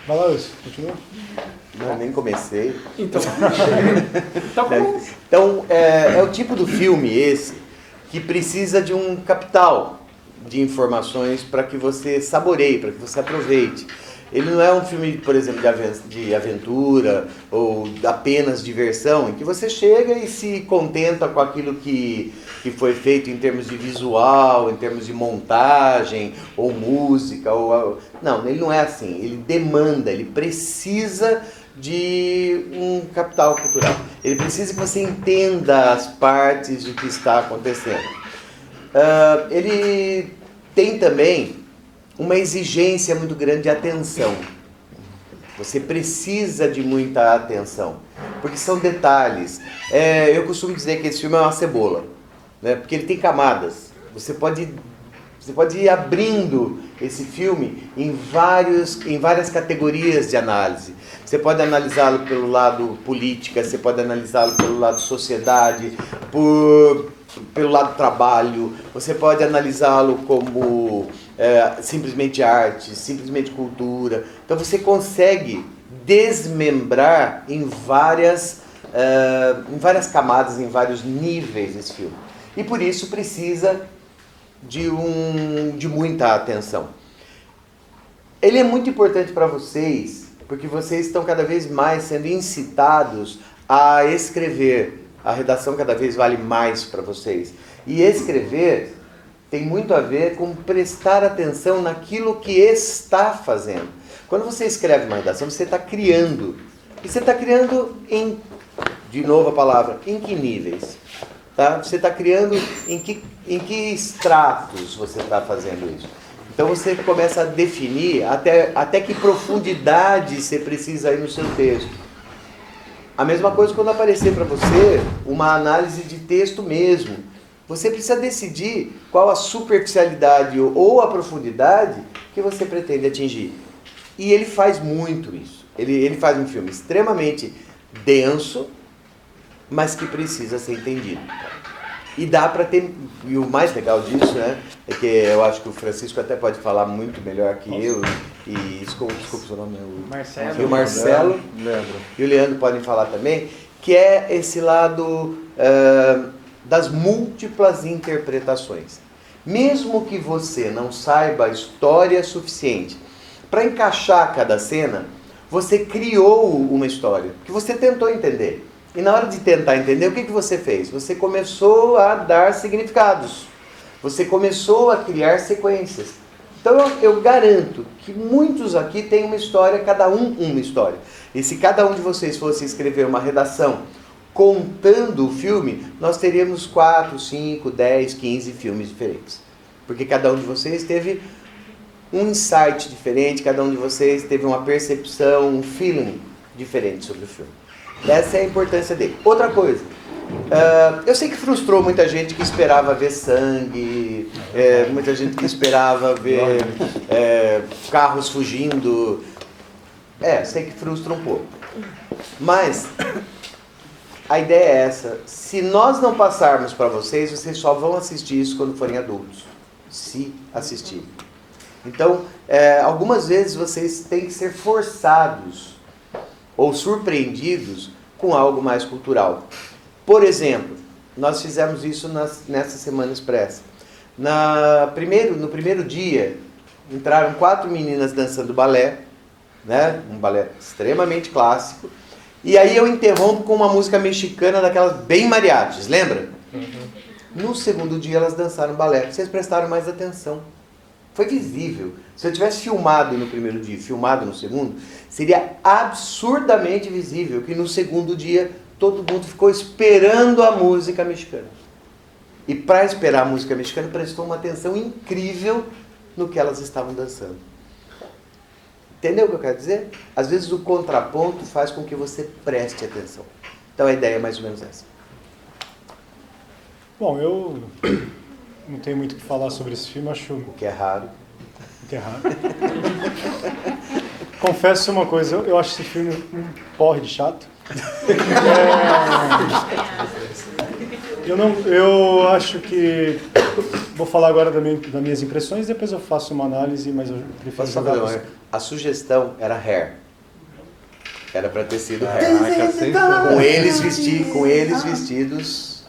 Vai lá, Wilson, continua. Não, nem comecei. Então, Então, é o tipo do filme esse que precisa de um capital de informações para que você saboreie, para que você aproveite. Ele não é um filme, por exemplo, de aventura ou apenas diversão, em que você chega e se contenta com aquilo que foi feito em termos de visual, em termos de montagem, ou música. Não, ele não é assim. Ele demanda, ele precisa de um capital cultural. Ele precisa que você entenda as partes do que está acontecendo. Ele tem também uma exigência muito grande de atenção. Você precisa de muita atenção, porque são detalhes. Eu costumo dizer que esse filme é uma cebola, né? Porque ele tem camadas. Você pode ir abrindo esse filme em várias categorias de análise. Você pode analisá-lo pelo lado política, você pode analisá-lo pelo lado sociedade, pelo lado trabalho, você pode analisá-lo como simplesmente arte, simplesmente cultura. Então você consegue desmembrar em várias camadas, em vários níveis esse filme. E por isso precisa de muita atenção. Ele é muito importante para vocês, porque vocês estão cada vez mais sendo incitados a escrever. A redação cada vez vale mais para vocês. E escrever tem muito a ver com prestar atenção naquilo que está fazendo. Quando você escreve uma redação, você está criando. E você está criando de novo a palavra, em que níveis? Tá? Você está criando em que estratos você está fazendo isso. Então você começa a definir até que profundidade você precisa ir no seu texto. A mesma coisa quando aparecer para você uma análise de texto mesmo. Você precisa decidir qual a superficialidade ou a profundidade que você pretende atingir. E ele faz muito isso. Ele faz um filme extremamente denso, mas que precisa ser entendido. E dá para ter... E o mais legal disso, né, é que eu acho que o Francisco até pode falar muito melhor que eu. E desculpa o seu nome. Marcelo. E o Marcelo. Leandro. E o Leandro podem falar também, que é esse lado das múltiplas interpretações. Mesmo que você não saiba a história suficiente para encaixar cada cena, você criou uma história que você tentou entender. E na hora de tentar entender, o que você fez? Você começou a dar significados. Você começou a criar sequências. Então eu garanto que muitos aqui têm uma história, cada um uma história. E se cada um de vocês fosse escrever uma redação contando o filme, nós teríamos 4, 5, 10, 15 filmes diferentes. Porque cada um de vocês teve um insight diferente, cada um de vocês teve uma percepção, um feeling diferente sobre o filme. Essa é a importância dele. Outra coisa, eu sei que frustrou muita gente que esperava ver sangue, muita gente que esperava ver carros fugindo. Sei que frustra um pouco. Mas a ideia é essa. Se nós não passarmos para vocês, vocês só vão assistir isso quando forem adultos. Se assistirem. Então, algumas vezes vocês têm que ser forçados ou surpreendidos com algo mais cultural. Por exemplo, nós fizemos isso nessa Semana Expressa. No primeiro dia, entraram 4 meninas dançando balé, né? Um balé extremamente clássico. E aí eu interrompo com uma música mexicana daquelas bem mariachis, lembra? No segundo dia elas dançaram balé. Vocês prestaram mais atenção. Foi visível. Se eu tivesse filmado no primeiro dia e filmado no segundo, seria absurdamente visível que no segundo dia todo mundo ficou esperando a música mexicana. E para esperar a música mexicana, prestou uma atenção incrível no que elas estavam dançando. Entendeu o que eu quero dizer? Às vezes o contraponto faz com que você preste atenção. Então a ideia é mais ou menos essa. Bom, eu não tenho muito o que falar sobre esse filme, acho... O que é raro. O que é raro. Confesso uma coisa, eu acho esse filme um porre de chato. Eu acho que vou falar agora das minhas impressões, depois eu faço uma análise, mas eu prefiro Posso jogar fazer você. a sugestão era Hair. Era pra ter sido Hair. Ai, cacete. Com eles vestidos.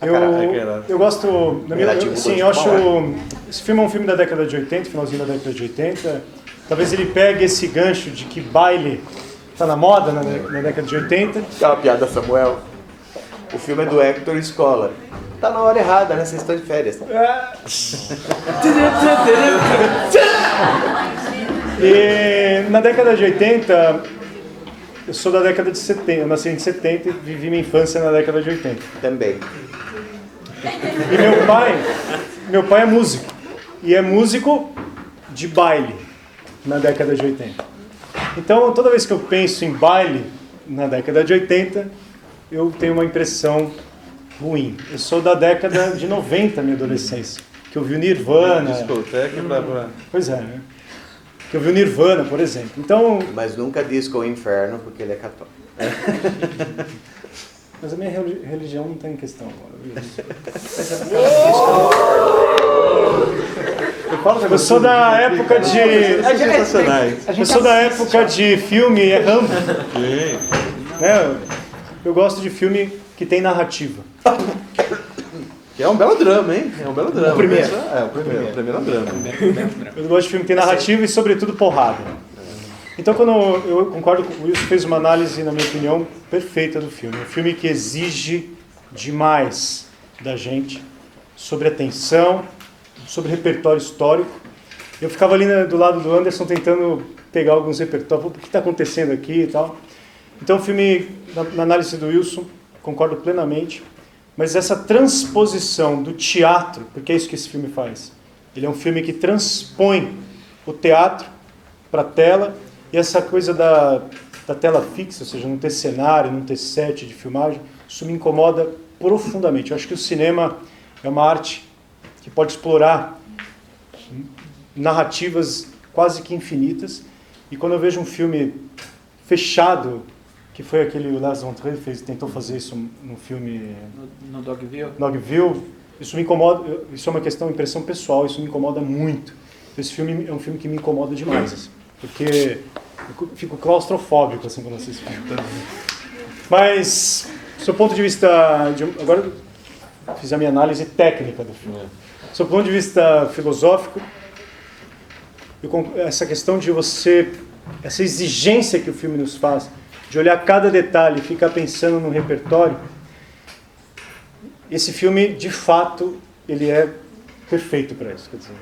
Eu gosto, Relativo sim, gosto eu acho, bom, esse filme é um filme da década de 80, finalzinho da década de 80, talvez ele pegue esse gancho de que baile tá na moda na década de 80. Aquela piada, Samuel. O filme é do Hector Scholar. Tá na hora errada, né? Vocês estão de férias. E na década de 80, eu sou da década de 70, eu nasci em 70 e vivi minha infância na década de 80. Também. E meu pai é músico. E é músico de baile na década de 80. Então, toda vez que eu penso em baile na década de 80, eu tenho uma impressão ruim. Eu sou da década de 90, minha adolescência, que eu vi o Nirvana. Discoteca pra... Pois é, né? Que eu vi o Nirvana, por exemplo. Então, Mas nunca disco o inferno, porque ele é católico. mas a minha religião não está em questão agora. Eu sou da época de... Eu sou da época de filme Rambo. Né? Eu gosto de filme que tem narrativa. Que é um belo drama, hein? É um belo drama. O primeiro. O primeiro é um drama. Eu gosto de filme que tem narrativa e, sobretudo, porrada. Então, quando eu concordo com o Wilson, fez uma análise, na minha opinião, perfeita do filme. Um filme que exige demais da gente sobre atenção, sobre repertório histórico. Eu ficava ali do lado do Anderson tentando pegar alguns repertórios, o que está acontecendo aqui e tal. Então, o filme, na análise do Wilson, concordo plenamente, mas essa transposição do teatro, porque é isso que esse filme faz, ele é um filme que transpõe o teatro para a tela, e essa coisa da tela fixa, ou seja, não ter cenário, não ter set de filmagem, isso me incomoda profundamente. Eu acho que o cinema é uma arte que pode explorar narrativas quase que infinitas, e quando eu vejo um filme fechado, que foi aquele o Lars von Trier tentou fazer isso no filme No Dogville? Dogville, isso me incomoda, isso é uma questão, impressão pessoal, isso me incomoda muito. Esse filme é um filme que me incomoda demais, assim, porque eu fico claustrofóbico assim quando assisto filme. Mas, do seu ponto de vista, agora eu fiz a minha análise técnica do filme. Do seu ponto de vista filosófico, essa questão de essa exigência que o filme nos faz, de olhar cada detalhe e ficar pensando no repertório, esse filme, de fato, ele é perfeito para isso. Quer dizer,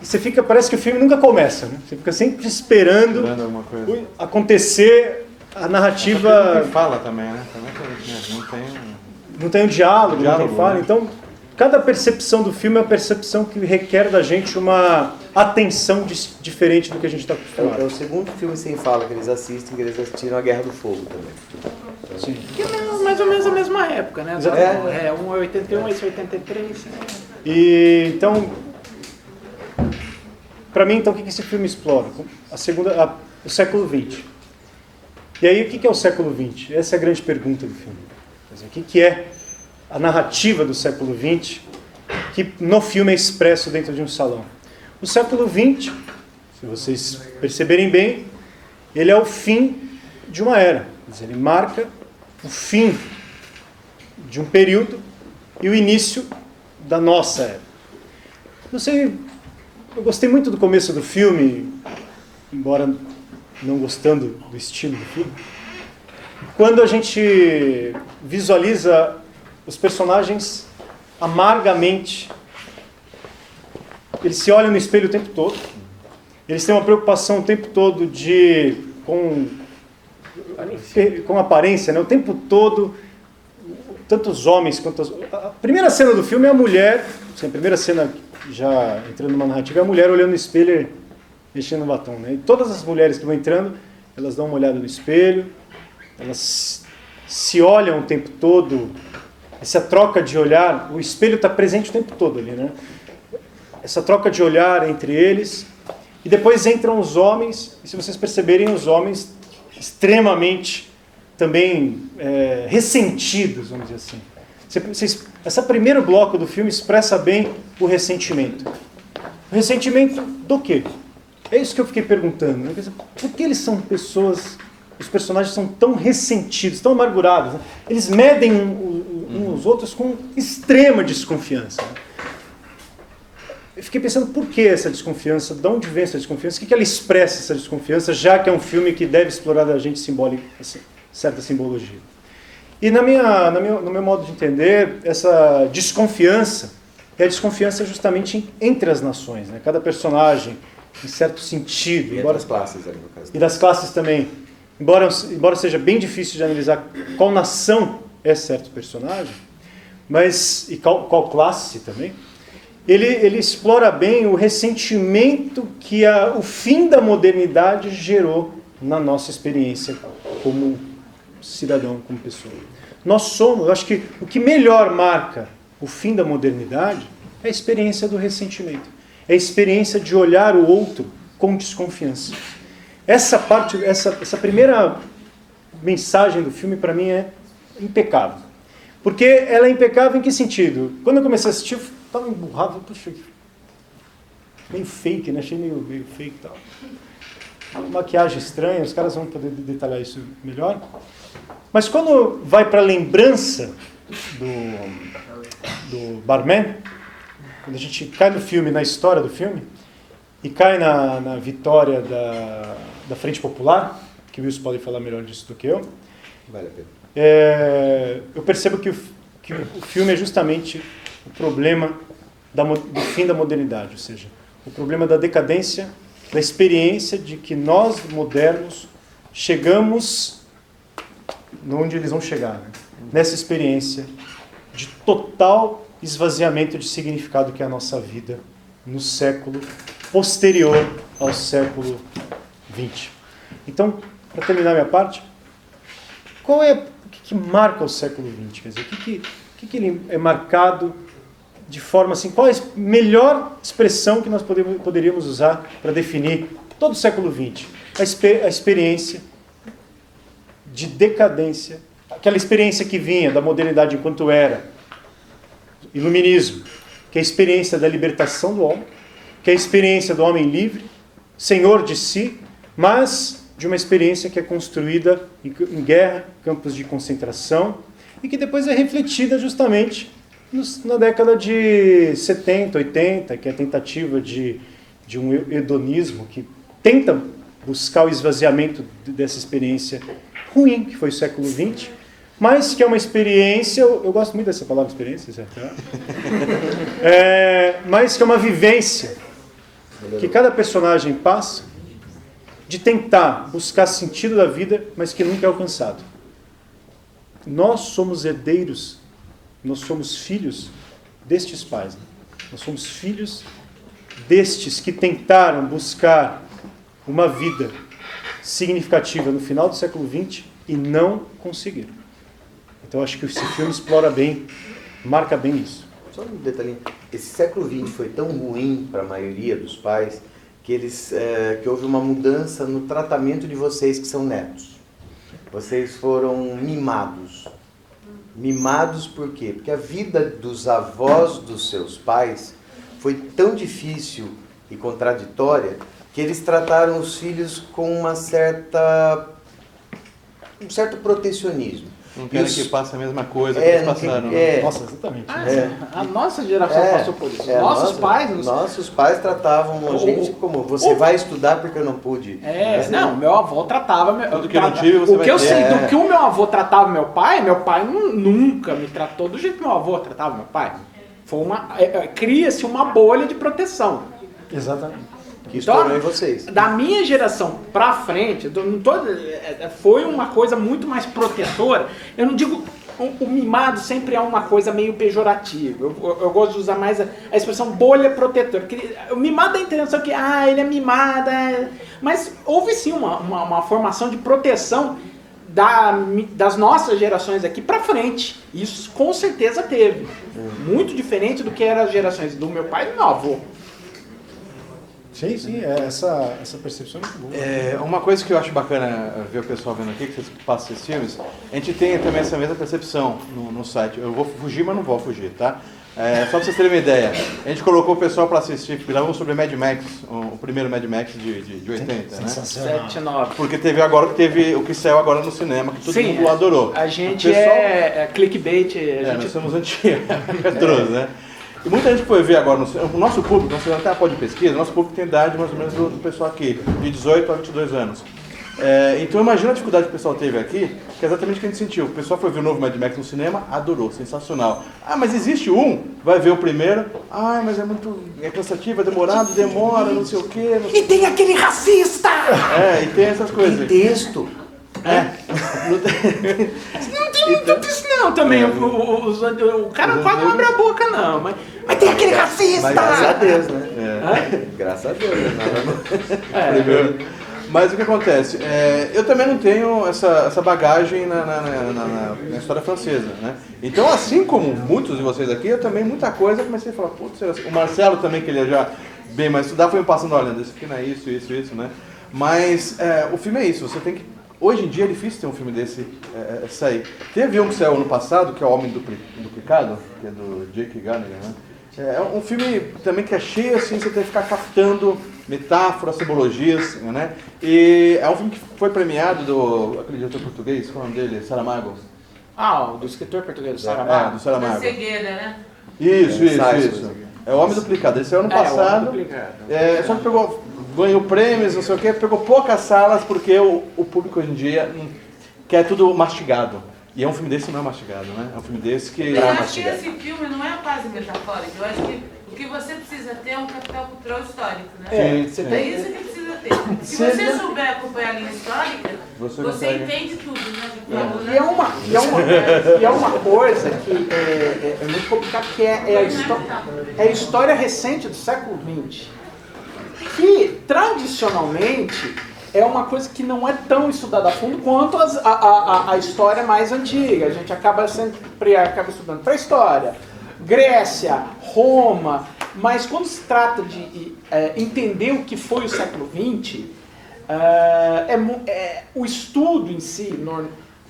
você fica, parece que o filme nunca começa, né? Você fica sempre esperando acontecer a narrativa. Não fala também, né? Não tem um diálogo, não tem fala. Né? Então, cada percepção do filme é uma percepção que requer da gente uma atenção diferente do que a gente está acostumado. É o segundo filme sem fala que eles assistem, que eles assistiram A Guerra do Fogo também. Sim. Que é mais ou menos a mesma época, né? Um é 81, esse é 83. E, então, para mim, então, o que esse filme explora? O século XX. E aí, o que é o século XX? Essa é a grande pergunta do filme. Quer dizer, o que é a narrativa do século XX, que no filme é expresso dentro de um salão? O século XX, se vocês perceberem bem, ele é o fim de uma era. Quer dizer, ele marca o fim de um período e o início da nossa era. Eu gostei muito do começo do filme, embora não gostando do estilo do filme. Quando a gente visualiza os personagens amargamente, eles se olham no espelho o tempo todo, eles têm uma preocupação o tempo todo com aparência, né? O tempo todo, tanto os homens quanto a primeira cena do filme é a mulher, assim, a primeira cena já entrando numa narrativa é a mulher olhando no espelho e mexendo no batom, né? E todas as mulheres que vão entrando, elas dão uma olhada no espelho, elas se olham o tempo todo, essa troca de olhar, o espelho está presente o tempo todo ali, né? Essa troca de olhar entre eles, e depois entram os homens, e se vocês perceberem, os homens extremamente também ressentidos, vamos dizer assim. Esse primeiro bloco do filme expressa bem o ressentimento. O ressentimento do quê? É isso que eu fiquei perguntando. Né? Por que eles são pessoas, os personagens são tão ressentidos, tão amargurados? Né? Eles medem uns os outros com extrema desconfiança. Né? Eu fiquei pensando por que essa desconfiança, de onde vem essa desconfiança, o que ela expressa essa desconfiança, já que é um filme que deve explorar da gente assim, certa simbologia. E no meu modo de entender, essa desconfiança é a desconfiança justamente entre as nações. Né? Cada personagem, em certo sentido. E embora, das classes ali, no caso. E das classes também. Embora seja bem difícil de analisar qual nação é certo personagem, e qual classe também, ele explora bem o ressentimento que o fim da modernidade gerou na nossa experiência como cidadão, como pessoa. Eu acho que o que melhor marca o fim da modernidade é a experiência do ressentimento. É a experiência de olhar o outro com desconfiança. Essa primeira mensagem do filme, para mim, é impecável. Porque ela é impecável em que sentido? Quando eu comecei a assistir, eu estava emburrado, puxa, meio fake, né? Achei meio fake e tal. Uma maquiagem estranha, os caras vão poder detalhar isso melhor. Mas quando vai para a lembrança do barman, quando a gente cai no filme, na história do filme, e cai na vitória da Frente Popular, que o Wilson pode falar melhor disso do que eu, Vale a pena. Eu percebo que o filme é justamente o problema do fim da modernidade, ou seja, o problema da decadência, da experiência de que nós, modernos, chegamos onde eles vão chegar, né? Nessa experiência de total esvaziamento de significado que é a nossa vida no século posterior ao século XX. Então, para terminar minha parte, o que marca o século XX? Quer dizer, o que ele é marcado de forma assim? Qual é a melhor expressão que nós poderíamos usar para definir todo o século XX? A experiência de decadência, aquela experiência que vinha da modernidade enquanto era iluminismo, que é a experiência da libertação do homem, que é a experiência do homem livre, senhor de si, mas de uma experiência que é construída em guerra, campos de concentração, e que depois é refletida justamente na década de 70, 80, que é a tentativa de um hedonismo que tenta buscar o esvaziamento dessa experiência ruim, que foi o século XX, mas que é uma experiência, eu gosto muito dessa palavra experiência, certo? Mas que é uma vivência que cada personagem passa de tentar buscar sentido da vida, mas que nunca é alcançado. Nós somos herdeiros, nós somos filhos destes pais. Né? Nós somos filhos destes que tentaram buscar uma vida significativa no final do século XX e não conseguiram. Então acho que esse filme explora bem, marca bem isso. Só um detalhinho. Esse século XX foi tão ruim para a maioria dos pais que houve uma mudança no tratamento de vocês que são netos. Vocês foram mimados. Mimados por quê? Porque a vida dos avós dos seus pais foi tão difícil e contraditória que eles trataram os filhos com um certo protecionismo. Não querem que passe a mesma coisa que eles passaram. Nossa, exatamente. A nossa geração passou por isso. Nossos pais tratavam a gente como você vai estudar porque eu não pude. Meu avô tratava... Tudo que eu não tive, você vai ter. sei do que o meu avô tratava meu pai nunca me tratou do jeito que meu avô tratava meu pai. Cria-se uma bolha de proteção. Exatamente. Que estourou em vocês. Da minha geração pra frente, foi uma coisa muito mais protetora. Eu não digo... O mimado sempre é uma coisa meio pejorativa. Eu gosto de usar mais a expressão bolha protetora. O mimado dá a intenção que ele é mimado. Mas houve sim uma formação de proteção das nossas gerações aqui pra frente. Isso com certeza teve. Muito diferente do que eram as gerações do meu pai e do meu avô. Sim, essa percepção é muito boa. Uma coisa que eu acho bacana ver o pessoal vendo aqui, que vocês passam esses filmes, a gente tem também essa mesma percepção no site. Eu vou fugir, mas não vou fugir, tá? Só pra vocês terem uma ideia, a gente colocou o pessoal para assistir, gravamos sobre Mad Max, o primeiro Mad Max de 80, né? Sensacional. 7-9. Porque teve o que saiu agora no cinema, que todo mundo adorou. A gente O pessoal- é clickbait, nós somos retrôs, né? E muita gente foi ver agora, o nosso público, nós fizemos até uma de pesquisa, o nosso público tem idade mais ou menos do pessoal aqui, de 18 a 22 anos. Então imagina a dificuldade que o pessoal teve aqui, que é exatamente o que a gente sentiu. O pessoal foi ver o novo Mad Max no cinema, adorou, sensacional. Ah, mas existe vai ver o primeiro, mas é cansativo, é demorado, demora, não sei o quê. E tem aquele racista! E tem essas coisas. Tem texto. Não tem muito disso não também. O cara quase não abre a boca não, mas tem aquele racista! Mas graças a Deus, né? Graças a Deus, né? Primeiro. Mas o que acontece? Eu também não tenho essa bagagem na história francesa, né? Então, assim como muitos de vocês aqui, eu também muita coisa comecei a falar, putz, o Marcelo também, que ele é já bem mais estudado, foi me passando, olha, isso aqui não é isso, né? Mas o filme é isso, você tem que... Hoje em dia é difícil ter um filme desse sair. Teve um que saiu ano passado, que é O Homem Duplicado, que é do Jake Gyllenhaal, né? É um filme também que é cheio, assim, você tem que ficar captando metáforas, simbologias, né? E é um filme que foi premiado aquele diretor português, qual é o nome dele? Saramago. Do escritor português, Saramago. Do Saramago. Da cegueira, né? Isso. É O Homem Duplicado. Esse é ano passado. Só que ganhou prêmios, não sei o quê, pegou poucas salas porque o público hoje em dia quer tudo mastigado. E é um filme desse que não é mastigado, né? É um filme desse que... Eu acho que esse filme não é quase metafórico. Eu acho que o que você precisa ter é um capital cultural histórico, né? Sim. É isso que precisa ter. Se você souber acompanhar a linha histórica, você entende tudo, né? E é uma coisa que é muito complicada, que é a história recente do século XX, que tradicionalmente é uma coisa que não é tão estudada a fundo quanto a história mais antiga. A gente acaba estudando pré-história, Grécia, Roma, mas quando se trata de entender o que foi o século XX, o estudo em si,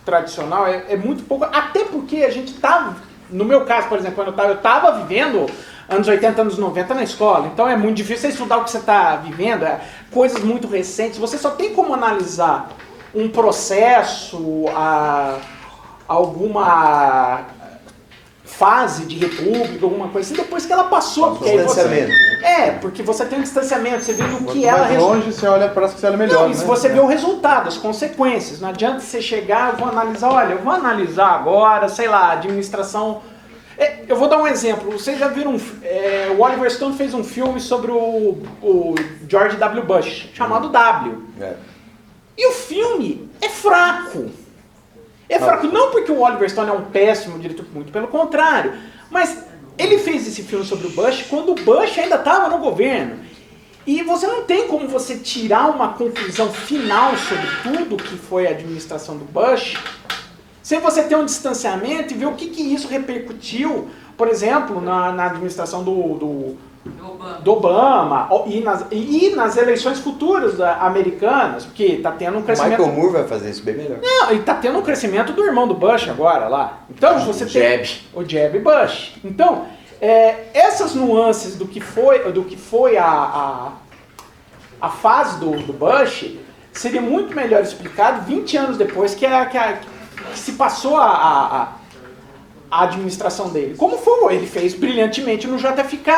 tradicional, é muito pouco, até porque a gente está, no meu caso, por exemplo, quando eu estava vivendo anos 80, anos 90 na escola, então é muito difícil você estudar o que você está vivendo, coisas muito recentes, você só tem como analisar um processo, alguma fase de república, alguma coisa assim, depois que ela passou. Porque distanciamento. Porque você tem um distanciamento, você vê do Quanto que ela... mais longe você olha, parece que você olha melhor, Não, né? e se você vê o resultado, as consequências, não adianta você chegar, eu vou analisar agora, sei lá, administração... Eu vou dar um exemplo, vocês já viram, o Oliver Stone fez um filme sobre o George W. Bush, chamado W. E o filme é fraco. É fraco não porque o Oliver Stone é um péssimo diretor, muito pelo contrário, mas ele fez esse filme sobre o Bush quando o Bush ainda estava no governo. E você não tem como você tirar uma conclusão final sobre tudo que foi a administração do Bush, sem você ter um distanciamento e ver o que isso repercutiu, por exemplo, na administração do Obama e nas eleições futuras americanas, porque está tendo um crescimento... Michael Moore vai fazer isso bem melhor. Não, e está tendo um crescimento do irmão do Bush agora lá. Então você tem o Jeb Bush. Então, essas nuances do que foi a fase do Bush seria muito melhor explicado 20 anos depois que se passou a administração dele. Como foi? Ele fez brilhantemente no JFK.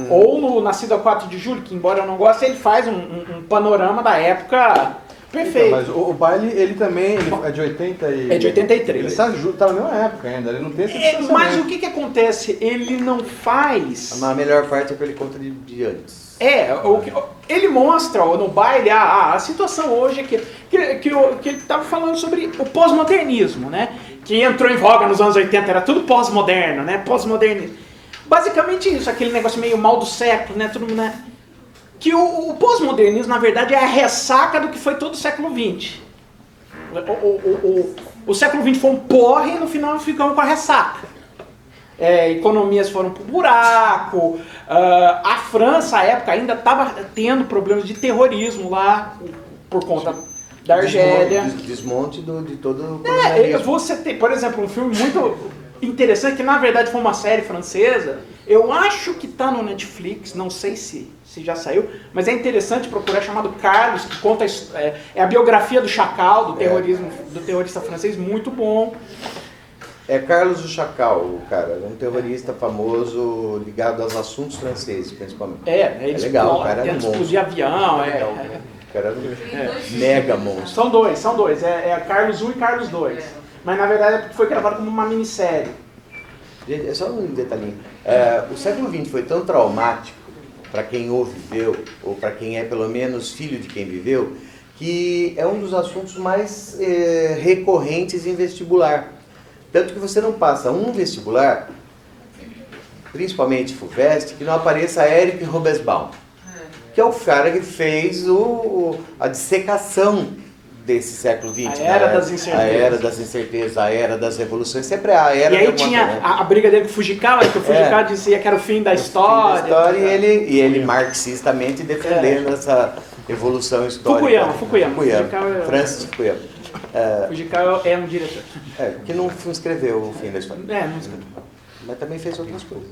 Ou no Nascido a 4 de Julho, que embora eu não goste, ele faz um panorama da época perfeito. Então, mas o Baile, ele também é de 80 e... É de 83. Ele está na mesma época ainda, ele não tem esse distanciamento. Mas o que acontece? Ele não faz... A melhor parte é que ele conta de antes. Ele mostra no Baile a situação hoje que ele estava falando sobre o pós-modernismo, né? Que entrou em voga nos anos 80, era tudo pós-moderno, né? Pós-modernismo. Basicamente isso, aquele negócio meio mal do século, né? Tudo, né? Que o pós-modernismo, na verdade, é a ressaca do que foi todo o século XX. O século XX foi um porre e no final ficamos com a ressaca. economias foram pro buraco, a França, à época, ainda estava tendo problemas de terrorismo lá, por conta da Argélia. Desmonte de todo o colonialismo. Você tem, por exemplo, um filme muito interessante, que na verdade foi uma série francesa, eu acho que está no Netflix, não sei se já saiu, mas é interessante procurar, chamado Carlos, que conta a biografia do Chacal, do terrorismo, do terrorista francês, muito bom. É Carlos o Chacal, o cara, um terrorista famoso ligado aos assuntos franceses, principalmente. Ele legal, o cara era um explodir avião, O cara era um mega monstro. São dois, é Carlos 1 e Carlos 2. Mas na verdade foi gravado como uma minissérie. Gente, é só um detalhinho. O século XX foi tão traumático para quem o viveu, ou para quem é pelo menos filho de quem viveu, que é um dos assuntos mais recorrentes em vestibular. Tanto que você não passa um vestibular, principalmente FUVEST, que não apareça Eric Hobsbawm, que é o cara que fez a dissecação desse século XX. A Era das Incertezas. A Era das Incertezas, a Era das Revoluções, sempre é a Era. E aí tinha a briga dele com o Fujikawa, que o Fujikawa dizia que era o fim da história. E ele marxistamente defendendo essa evolução histórica. Fukuyama. Francis Fukuyama. Fujikawa é um diretor. Que não escreveu o fim da história. Não escreveu. Mas também fez outras coisas.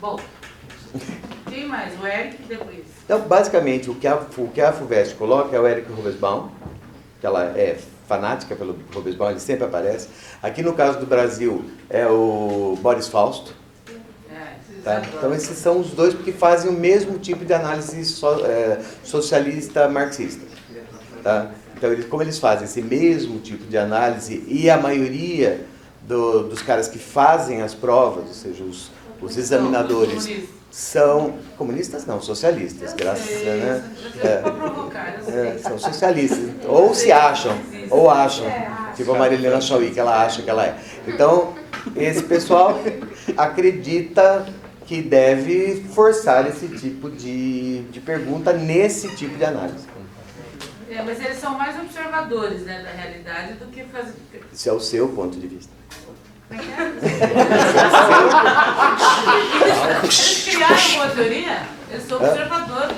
Bom, quem mais? O Eric depois. Então, basicamente, o que a FUVEST coloca é o Eric Hobsbawm, que ela é fanática pelo Hobsbawm, ele sempre aparece. Aqui no caso do Brasil é o Boris Fausto. Tá? Então esses são os dois porque fazem o mesmo tipo de análise socialista marxista. Tá? Então como eles fazem esse mesmo tipo de análise e a maioria dos caras que fazem as provas, ou seja, os examinadores, são comunistas não, socialistas, graças a Deus, né? São socialistas, ou se acham, tipo a Marilena Chauí, que ela acha que ela é. Então, esse pessoal acredita que deve forçar esse tipo de pergunta nesse tipo de análise. Mas eles são mais observadores, né, da realidade do que fazer... Esse é o seu ponto de vista. Eles criaram uma teoria, eles são observadores.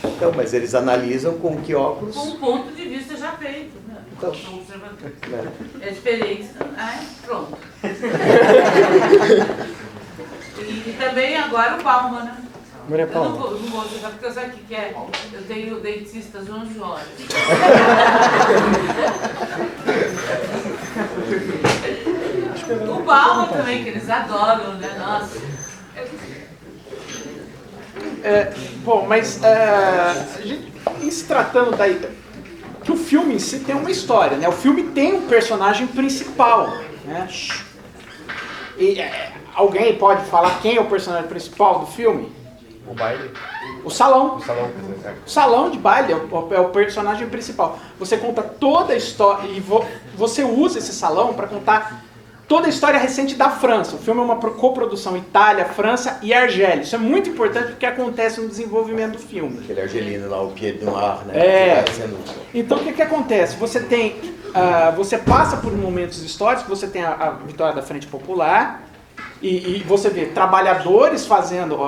Então, mas eles analisam com que óculos? Com um ponto de vista já feito. Né? Então, são observadores. É experiência. Pronto. E também agora o Bauman, né? Maria Eu Paula. não vou usar porque eu sei o que é. Eu tenho dentistas 11 horas. O Bauman também, que eles adoram, né? Nossa. Bom, mas em se tratando daí, que o filme em si tem uma história, né? O filme tem um personagem principal, né? E alguém pode falar quem é o personagem principal do filme? O baile? O salão. O salão. O salão de baile é o personagem principal. Você conta toda a história e você usa esse salão para contar toda a história recente da França. O filme é uma coprodução Itália, França e Argélia. Isso é muito importante porque acontece no desenvolvimento do filme. Aquele argelino lá, o Pied Noir, né? Então o que acontece? Você tem, você passa por momentos históricos, você tem a vitória da Frente Popular e você vê trabalhadores fazendo,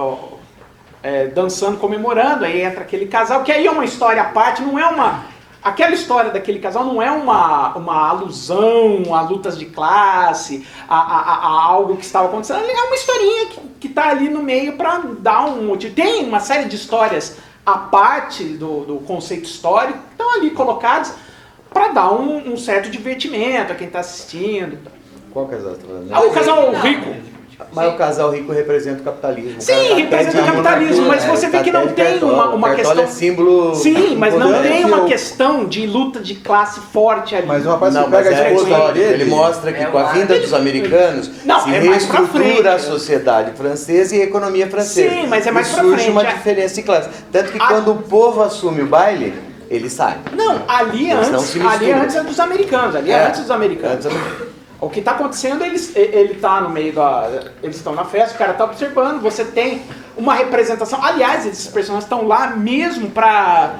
dançando, comemorando, aí entra aquele casal, que aí é uma história à parte, não é uma... Aquela história daquele casal não é uma alusão a lutas de classe, a algo que estava acontecendo. É uma historinha que está ali no meio para dar um motivo. Tem uma série de histórias à parte do conceito histórico que estão ali colocadas para dar um certo divertimento a quem está assistindo. Qual casal você está falando? O casal rico. Mas o casal rico representa o capitalismo. Sim, representa o capitalismo, mas você vê que não tem uma questão... é símbolo... Sim, mas não tem uma questão de luta de classe forte ali. Mas uma parte Não, que pega mas a esposa dele... ele mostra que com a vinda dos americanos se reestrutura a sociedade francesa e a economia francesa. Sim, mas é mais pra surge frente. uma diferença de classe. Tanto que quando o povo assume o baile, ele sai. Não, ali Eles não antes, se misturam. ali antes é dos americanos, antes dos americanos. O que está acontecendo, ele está no meio eles estão na festa, o cara está observando, você tem uma representação. Aliás, esses personagens estão lá mesmo para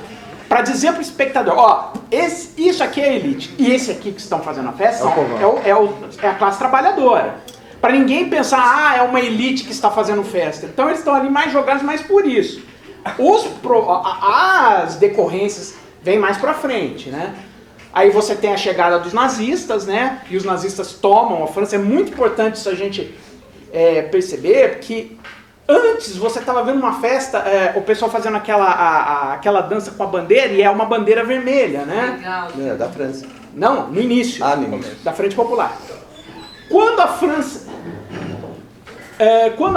dizer para o espectador, ó, isso aqui é a elite, e esse aqui que estão fazendo a festa é a classe trabalhadora. para ninguém pensar, é uma elite que está fazendo festa. Então eles estão ali mais jogados mais por isso. As decorrências vêm mais para frente, né? Aí você tem a chegada dos nazistas, né? E os nazistas tomam a França. É muito importante isso a gente perceber, porque antes você estava vendo uma festa, o pessoal fazendo aquela dança com a bandeira, e é uma bandeira vermelha, né? Legal. É, da França. Não, no início. No início. Da Frente Popular. Quando a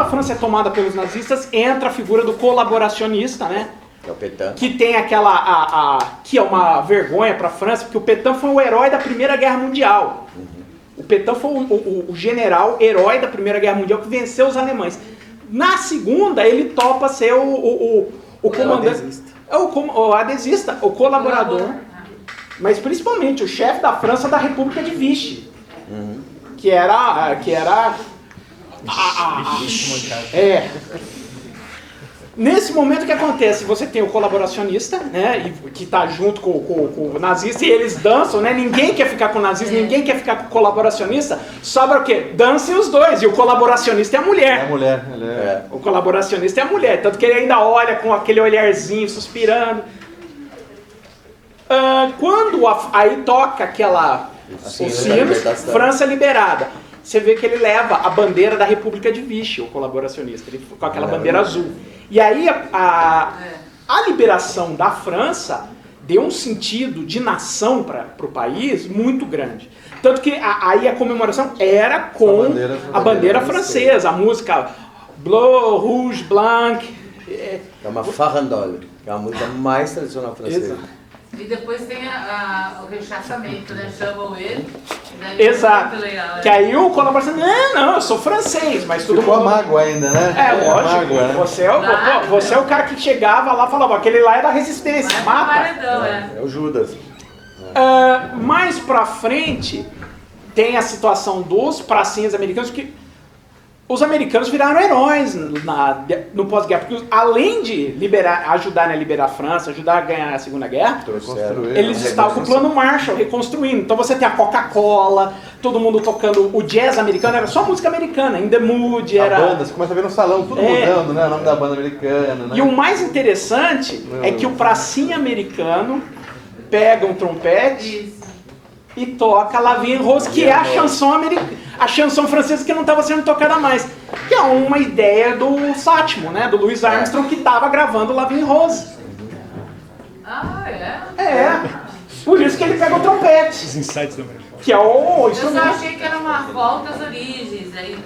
França é tomada pelos nazistas, entra a figura do colaboracionista, né? É o Pétain. Que tem que é uma vergonha para a França, porque o Pétain foi o herói da Primeira Guerra Mundial. O Pétain foi o general herói da Primeira Guerra Mundial que venceu os alemães. Na segunda, ele topa ser o comandante. O adesista, o colaborador. Mas principalmente o chefe da França da República de Vichy. Que era Nesse momento o que acontece? Você tem o colaboracionista, né, que está junto com o nazista, e eles dançam, né? Ninguém quer ficar com o nazista, ninguém quer ficar com o colaboracionista. Sobra o quê? Dancem os dois, e o colaboracionista é a mulher. É a mulher, O colaboracionista é a mulher, tanto que ele ainda olha com aquele olharzinho, suspirando. Quando aí toca o sino, França liberada. Você vê que ele leva a bandeira da República de Vichy, o colaboracionista, ele com aquela bandeira azul. E aí a liberação da França deu um sentido de nação para o país muito grande. Tanto que aí a comemoração era com a bandeira francesa, a música Bleu, Rouge, Blanc. É uma farandole, que é a música mais tradicional francesa. Exato. E depois tem o rechaçamento, né? Chamam ele. Exato. É legal, né? Que aí o colaboracionista, não, eu sou francês, mas tudo Ficou a mundo... mágoa ainda, né? Lógico. Mágoa, né? Você é o cara que chegava lá e falava, aquele lá é da resistência, mata. Paredão, É o Judas. Mais pra frente, tem a situação dos pracinhas americanos, que os americanos viraram heróis no pós-guerra, porque além de ajudarem a liberar a França, ajudar a ganhar a Segunda Guerra, eles estavam com o plano Marshall, reconstruindo. Então você tem a Coca-Cola, todo mundo tocando o jazz americano, era só música americana, In The Mood, era... A banda, você começa a ver no salão, tudo mudando, né? O nome da banda americana, né? E o mais interessante é que o pracinha americano pega um trompete e toca La Vie en Rose, que é a chanson americana, a chanson francesa que não estava sendo tocada mais, que é uma ideia do Satchmo, né, do Louis Armstrong, que estava gravando La Vie en Rose. Por isso que ele pega o trompete. Os insights do América. Que é o Eu só achei que era uma volta às origens. Aí,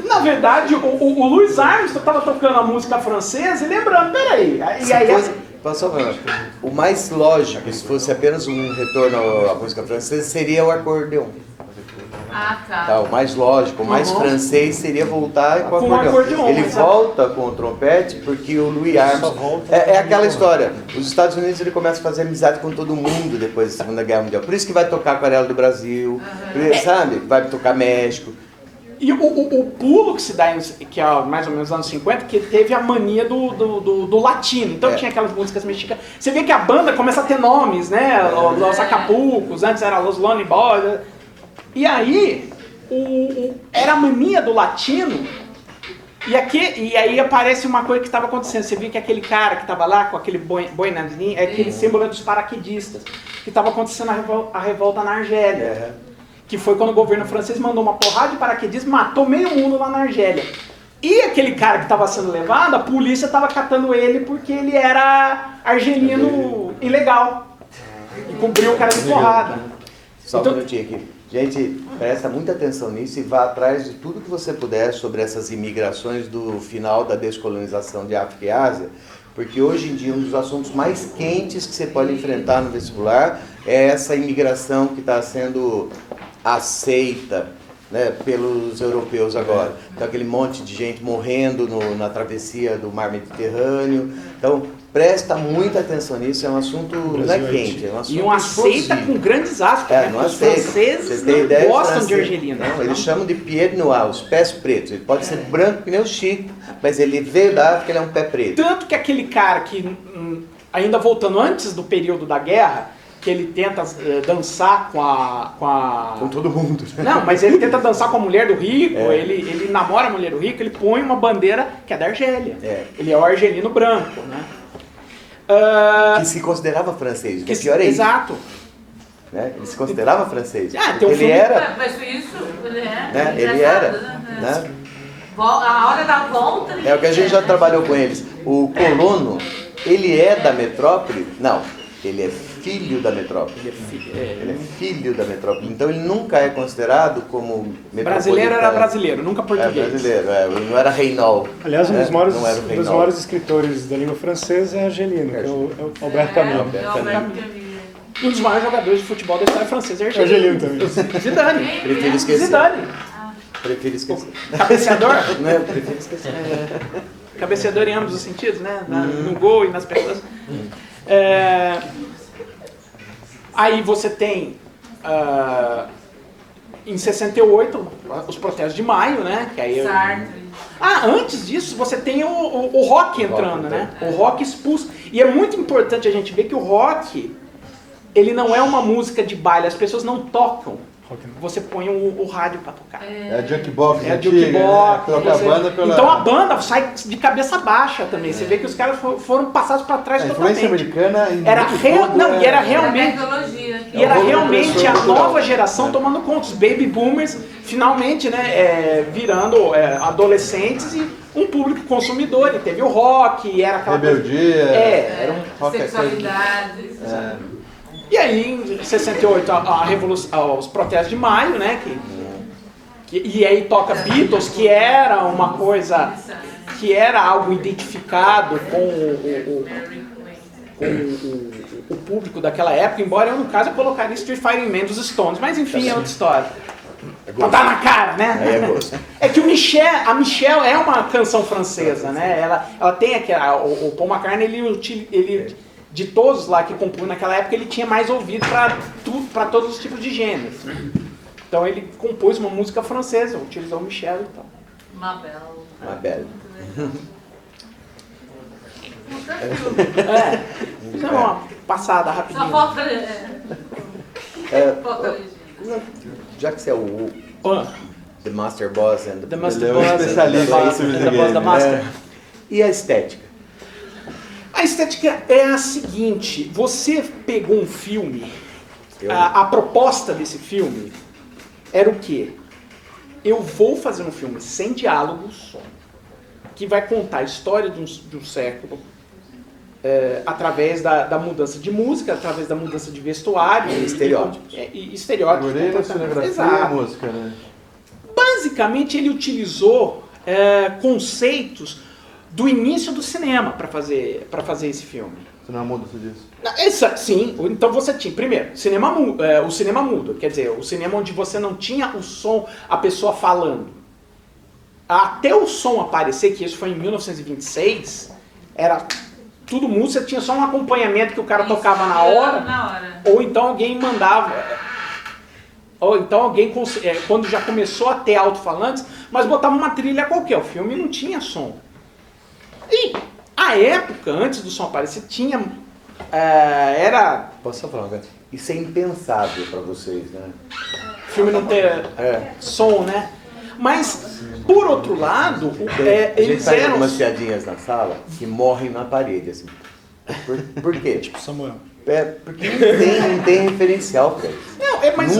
na verdade, o Louis Armstrong estava tocando a música francesa e lembrando, peraí, e aí... O mais lógico, se fosse apenas um retorno à música francesa, seria o acordeon. Tá. O mais lógico, o mais francês seria voltar com o acordeon. Ele volta com o trompete porque o Louis Armstrong... É aquela história. Os Estados Unidos ele começa a fazer amizade com todo mundo depois da Segunda Guerra Mundial. Por isso que vai tocar Aquarela do Brasil, sabe? Vai tocar México. E o pulo que se dá, que é mais ou menos nos anos 50, que teve a mania do latino. Então tinha aquelas músicas mexicanas. Você vê que a banda começa a ter nomes, né? Los Acapulcos, antes era Los Lonely Boys. E aí, era a mania do latino. E aí aparece uma coisa que estava acontecendo. Você viu que aquele cara que estava lá com aquele boinazinho, é aquele símbolo dos paraquedistas, que estava acontecendo a revolta na Argélia. Que foi quando o governo francês mandou uma porrada de paraquedistas, matou meio mundo lá na Argélia. E aquele cara que estava sendo levado, a polícia estava catando ele porque ele era argelino ilegal. E cobriu o cara de porrada. Só um minutinho aqui. Gente, presta muita atenção nisso e vá atrás de tudo que você puder sobre essas imigrações do final da descolonização de África e Ásia, porque hoje em dia um dos assuntos mais quentes que você pode enfrentar no vestibular é essa imigração que está sendo aceita, né, pelos europeus agora. Então aquele monte de gente morrendo na travessia do mar Mediterrâneo. Então presta muita atenção nisso, é um assunto não é quente, é um assunto e não aceita com grandes aspas, né? Não Os aceita. franceses não gostam de argelino. Não, eles chamam de pied noir, os pés pretos. Ele pode ser branco que nem o Chico, mas ele veio da África, ele é um pé preto. Tanto que aquele cara que, ainda voltando antes do período da guerra, que ele tenta dançar Com todo mundo. Não, mas ele tenta dançar com a mulher do rico, ele namora a mulher do rico, ele põe uma bandeira que é da Argélia. Ele é o argelino branco, né? Que se considerava francês, que pior é isso. Exato. Né? Ele se considerava francês. Tem um ele filme... era. Mas foi isso, ele é. Né? Ele era. Né? A hora da volta. É o que a gente já trabalhou com eles. O colono, ele é da metrópole? Não. Ele é filho da metrópole. Ele é filho da metrópole. Então ele nunca é considerado como metropolitano. Brasileiro era brasileiro, nunca português. Brasileiro, ele não era Reinol. Aliás, um dos maiores escritores da língua francesa é argelino, que é o Albert Camus. Um dos maiores jogadores de futebol da história francesa é argelino também. Zidane. Prefiro esquecer. Zidane. Prefiro esquecer. Cabeceador? Não, prefiro esquecer. Cabeceador em ambos os sentidos, né? No gol e nas pessoas. Aí você tem, em 68, os protestos de maio, né? Que aí antes disso, você tem o rock entrando, né? O rock expulso. E é muito importante a gente ver que o rock, ele não é uma música de baile, as pessoas não tocam. Você põe o rádio pra tocar. É a jukebox, a jukebox. Né? Então a banda sai de cabeça baixa também. Você vê que os caras foram passados para trás totalmente. A influência americana e era realmente a nova geração tomando conta. Os baby boomers finalmente, né, virando adolescentes e um público consumidor. E teve o rock, e era aquela rebeldia, era sexualidade. E aí, em 68, a revolução, os protestos de maio, né? E aí toca Beatles, que era uma coisa, que era algo identificado com o público daquela época, embora eu, no caso, eu colocaria Street Fighting Man dos Stones, mas enfim, é outra história. Pra dar na cara, né? É que a Michelle é uma canção francesa, né? Ela tem aqui, o Paul McCartney, ele de todos lá que compunham naquela época, ele tinha mais ouvido para todos os tipos de gêneros. Né? Então ele compôs uma música francesa, utilizou o Michel e tal. Mabel. Fizemos uma passada rapidinho. Só falta... Já que você é o The Master Boss and the Master Boss, the Boss da Master. E a estética? A estética é a seguinte, você pegou um filme, a proposta desse filme era o quê? Eu vou fazer um filme sem diálogos, que vai contar a história de um século, através da mudança de música, através da mudança de vestuário. E estereótipos. E estereótipos. Cenografia e música, né? Basicamente ele utilizou conceitos do início do cinema para fazer esse filme. Cinema mudo, você disse? Sim, então você tinha, primeiro, o cinema mudo, quer dizer, o cinema onde você não tinha o som, a pessoa falando. Até o som aparecer, que isso foi em 1926, era tudo mudo, você tinha só um acompanhamento que o cara tocava na hora, ou então alguém mandava... Ou então alguém, quando já começou a ter alto-falantes, mas botava uma trilha qualquer, o filme não tinha som. E a época, antes do som aparecer, tinha... Posso só falar uma coisa? Isso é impensável para vocês, né? O filme não ter som, né? Mas, por outro lado, a gente eles faz eram... algumas piadinhas na sala que morrem na parede, assim. Por quê? Tipo Samuel. Porque não tem referencial pra isso. Não, mas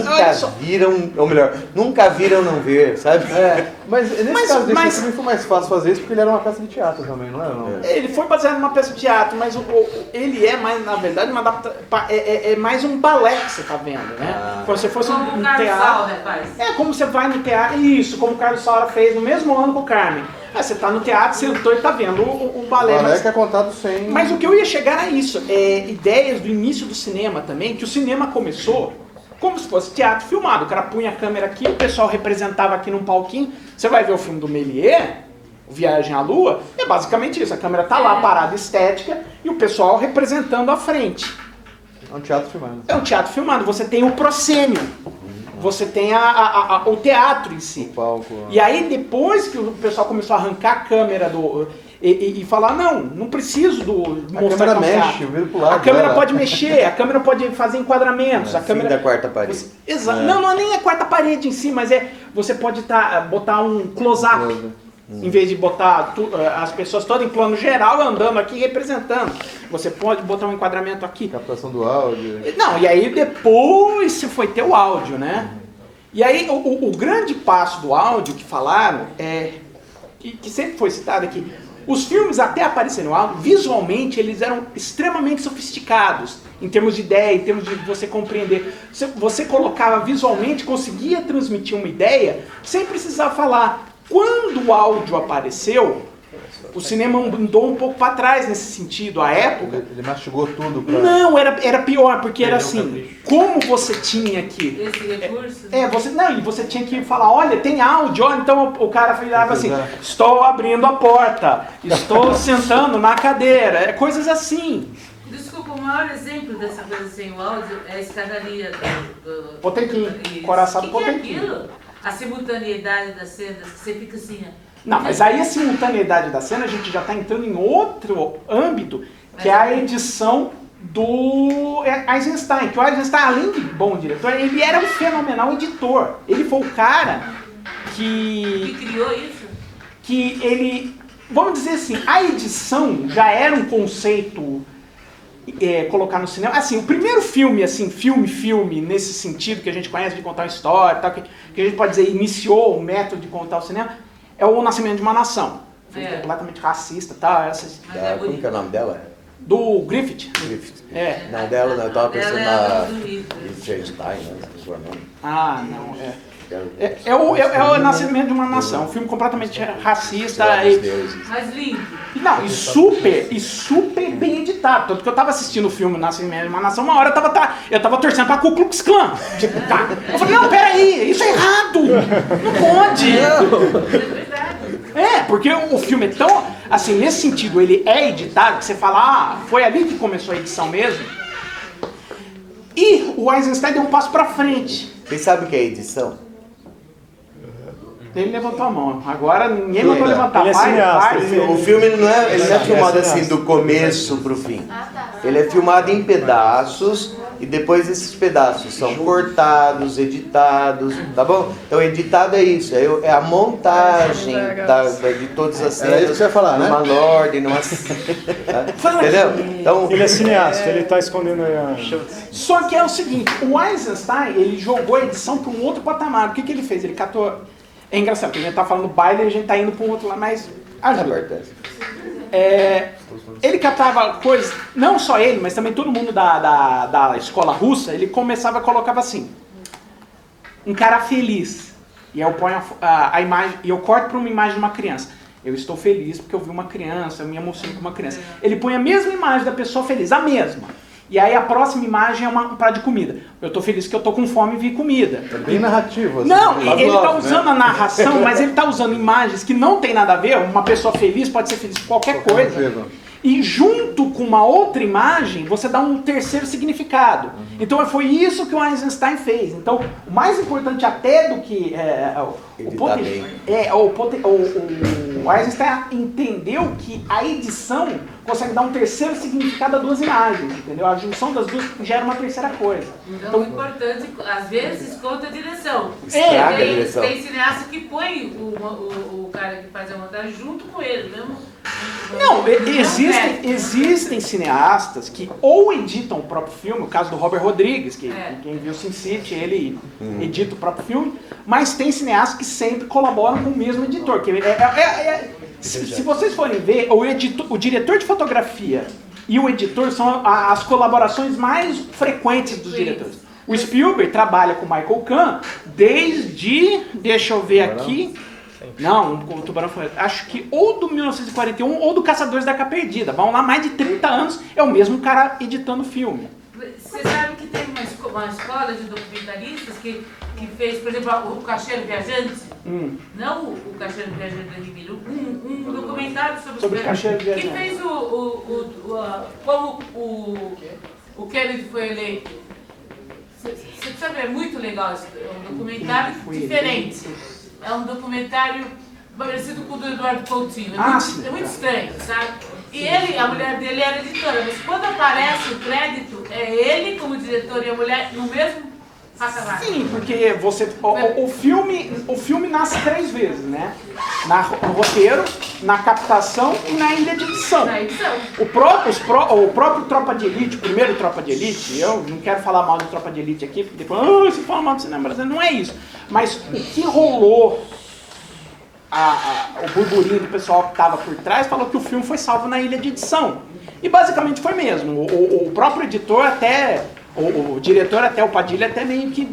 nunca viram não ver, sabe? Mas nesse caso desse filme foi mais fácil fazer isso porque ele era uma peça de teatro também, não é? Não? Ele foi baseado numa peça de teatro, mas ele é mais, na verdade, é mais um balé que você tá vendo, né? Como se fosse um teatro. É como você vai no teatro, isso, como o Carlos Saura fez no mesmo ano com o Carmen. Você tá no teatro, sentou e tá vendo o balé. O balé que é contado sem... Mas o que eu ia chegar a isso, ideias do início do cinema também, que o cinema começou como se fosse teatro filmado. O cara punha a câmera aqui, o pessoal representava aqui num palquinho. Você vai ver o filme do Méliès, Viagem à Lua, é basicamente isso. A câmera tá lá, parada estética, e o pessoal representando à frente. É um teatro filmado. É um teatro filmado. Você tem o proscênio. Você tem o teatro em si. O palco. E aí, depois que o pessoal começou a arrancar a câmera e falar, não preciso A mostrar câmera mexe, vira pro lado. a câmera pode mexer, a câmera pode fazer enquadramentos. A câmera da quarta parede. Exato. Não é nem a quarta parede em si, mas você pode botar um close-up. Em vez de botar as pessoas todas em plano geral andando aqui representando. Você pode botar um enquadramento aqui. Captação do áudio. Não, e aí depois você foi ter o áudio, né? E aí o grande passo do áudio que falaram que sempre foi citado aqui, os filmes até aparecerem no áudio, visualmente eles eram extremamente sofisticados, em termos de ideia, em termos de você compreender. Você colocava visualmente, conseguia transmitir uma ideia, sem precisar falar. Quando o áudio apareceu, o cinema andou um pouco para trás nesse sentido, a época. Ele mastigou tudo pra... Não, era pior, porque era assim, como você tinha que... Esse recurso? Você tinha que falar, olha, tem áudio, olha, então o cara falava assim, estou abrindo a porta, estou sentando na cadeira, coisas assim. Desculpa, o maior exemplo dessa coisa sem o áudio é a escadaria do Potemkin, Coraçado Potemkin. Potemkin. Que é aquilo? A simultaneidade das cenas, que você fica assim... Não, mas aí a simultaneidade da cena, a gente já está entrando em outro âmbito, que é a edição do Eisenstein. Que o Eisenstein, além de bom diretor, ele era um fenomenal editor. Ele foi o cara Que criou isso? que ele... Vamos dizer assim, a edição já era um conceito... colocar no cinema, assim, o primeiro filme, assim, filme, nesse sentido, que a gente conhece de contar uma história, tal, que a gente pode dizer, iniciou o método de contar o cinema, é O Nascimento de uma Nação. Filme completamente racista, tal, Como que é o nome dela? do Griffith. Griffith. É. Não, dela não, eu tava pensando Ela na... do livro. Liechtenstein, né? Não sei o nome. Ah, não, é o Nascimento de uma Nação, um filme completamente racista Mas lindo. Não, e super bem editado. Tanto que eu tava assistindo o filme Nascimento de uma Nação, uma hora eu tava torcendo pra Ku Klux Klan. Eu falei, não, peraí, isso é errado! Não pode! É verdade. Porque o filme é tão, assim, nesse sentido, ele é editado, que você fala, foi ali que começou a edição mesmo. E o Eisenstein deu um passo pra frente. Vocês sabem o que é edição? Ele levantou a mão. Agora ninguém mandou levantar. Ele é cineasta. O filme ele não é filmado assim do começo pro fim. Ele é filmado em pedaços e depois esses pedaços são cortados, editados, tá bom? Então editado é isso, é a montagem de todas as cenas. Era isso que você ia falar, né? Numa ordem, numa... Entendeu? Então, Ele é cineasta, ele tá escondendo aí a... Só que é o seguinte, o Eisenstein, ele jogou a edição para um outro patamar. O que ele fez? Ele catou... É engraçado, porque a gente tá falando baile e a gente tá indo para um outro lado, mas ajuda. Ele catava coisas, não só ele, mas também todo mundo da escola russa, ele colocava assim, um cara feliz, e eu ponho a imagem, e eu corto para uma imagem de uma criança. Eu estou feliz porque eu vi uma criança, eu me emociono com uma criança. Ele põe a mesma imagem da pessoa feliz, a mesma. E aí a próxima imagem é um prato de comida. Eu tô feliz que eu tô com fome e vi comida. É bem narrativo. Assim, não, ele tá usando né? a narração, mas ele tá usando imagens que não tem nada a ver. Uma pessoa feliz pode ser feliz com qualquer coisa. E junto com uma outra imagem, você dá um terceiro significado. Então foi isso que o Eisenstein fez. Então, o mais importante até do que o Eisenstein entendeu que a edição consegue dar um terceiro significado a duas imagens, entendeu? A junção das duas gera uma terceira coisa. Então, o importante, às vezes, conta a direção. Estraga a direção. Tem cineasta que põe o cara que faz a montagem junto com ele, mesmo. Não, existem cineastas que ou editam o próprio filme, o caso do Robert Rodrigues, que quem viu Sin City, ele edita o próprio filme, mas tem cineastas que sempre colaboram com o mesmo editor. Que se vocês forem ver, o diretor de fotografia e o editor são as colaborações mais frequentes dos diretores. O Spielberg trabalha com o Michael Kahn desde, deixa eu ver aqui... Não, o Tubarão foi, acho que ou do 1941 ou do Caçadores da Arca Perdida. Vão lá, mais de 30 anos, é o mesmo cara editando o filme. Você sabe que tem uma escola de documentaristas que fez, por exemplo, o Cacheiro Viajante? Não o Cacheiro Viajante da Ribeira, um documentário sobre o Cacheiro Viajante. Que fez como o Kennedy foi eleito. Você sabe, é muito legal, é um documentário diferente. É um documentário parecido com o do Eduardo Coutinho. Sim. É muito estranho, sabe? E ele, a mulher dele era editora, mas quando aparece o crédito, é ele como diretor e a mulher no mesmo patamar. Sim, porque você, o filme nasce 3 vezes, né? No roteiro, na captação e na ilha de edição. Na edição. O próprio Tropa de Elite, o primeiro Tropa de Elite, eu não quero falar mal do Tropa de Elite aqui, porque depois, você fala mal do cinema brasileiro, não é isso. Mas o que rolou, o burburinho do pessoal que estava por trás, falou que o filme foi salvo na ilha de edição. E basicamente foi mesmo. O próprio editor até, o diretor até, o Padilha até meio que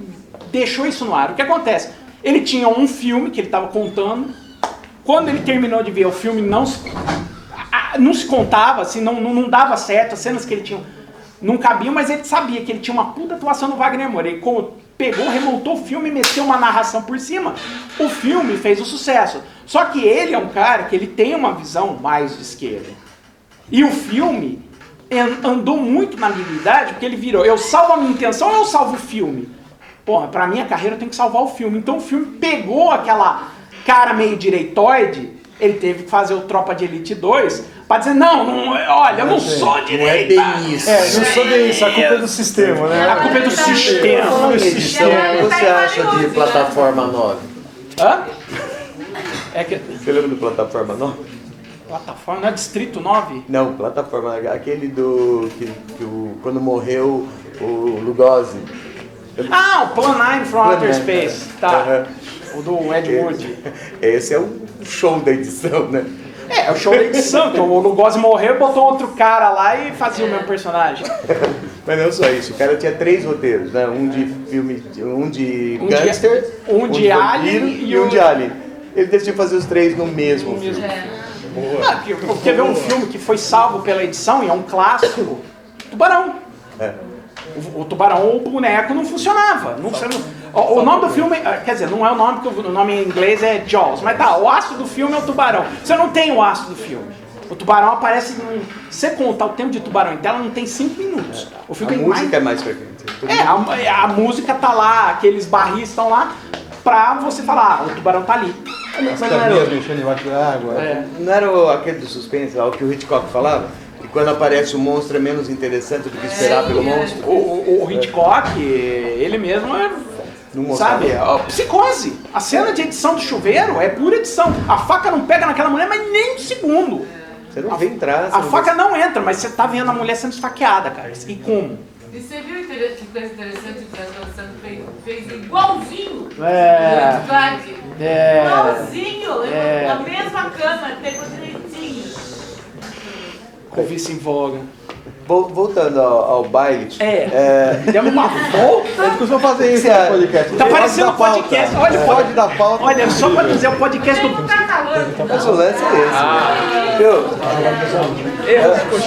deixou isso no ar. O que acontece? Ele tinha um filme que ele estava contando. Quando ele terminou de ver o filme, não se contava, assim, não dava certo, as cenas que ele tinha não cabiam, mas ele sabia que ele tinha uma puta atuação no Wagner Moura. Ele pegou, remontou o filme e meteu uma narração por cima. O filme fez o sucesso. Só que ele é um cara que ele tem uma visão mais de esquerda. E o filme andou muito na ambiguidade, porque ele virou, eu salvo a minha intenção ou eu salvo o filme? Porra, pra minha carreira eu tenho que salvar o filme. Então o filme pegou aquela cara meio direitoide, ele teve que fazer o Tropa de Elite 2 pra dizer, olha, eu não sou direita. Não é bem isso. Não sou bem isso, a culpa é do sistema, né? A culpa é do sistema. Falando em edição, o que você acha de Plataforma 9? Hã? Você lembra do Plataforma 9? Plataforma, não é Distrito 9? Não, Plataforma, aquele quando morreu o Lugosi. O Plan 9 from Outer Plan 9, Space, tá. Uhum. O do Ed Wood. Esse é o show da edição, né? É o show da edição, que o Lugosi morreu, botou outro cara lá e fazia o mesmo personagem. Mas não só isso, o cara tinha 3 roteiros, né? Um de filme, um de gangster, um de Alien vampiro e um de Alien. Ele decidiu fazer os 3 no mesmo filme. Quer ver um filme que foi salvo pela edição e é um clássico? Tubarão. O Tubarão, o boneco não funcionava. O nome do filme, quer dizer, não é o nome, porque o nome em inglês é Jaws, mas tá, o astro do filme é o Tubarão. Você não tem o astro do filme. O Tubarão aparece, se você contar o tempo de Tubarão em tela, não tem 5 minutos. O filme a música é mais frequente. A música tá lá, aqueles barris estão lá, pra você falar, o Tubarão tá ali. As caminhas mexendo embaixo da água. Não era aquele do suspense, o que o Hitchcock falava? Que quando aparece o monstro é menos interessante do que esperar pelo monstro? O Hitchcock, ele mesmo sabe, psicose. A cena de edição do chuveiro é pura edição. A faca não pega naquela mulher, mas nem um segundo. Você não vê entrar. A faca não entra, mas você tá vendo a mulher sendo esfaqueada, cara. E como? E você viu que coisa interessante que a Adolescente fez igualzinho? Igualzinho! A mesma cama, pegou direitinho. Com o vice em voga. Voltando ao baile. Demos uma volta. A gente costuma fazer isso no podcast. Tá parecendo um podcast. Olha, pode dar pauta. Olha, só pra dizer, o podcast do... Mas o lance é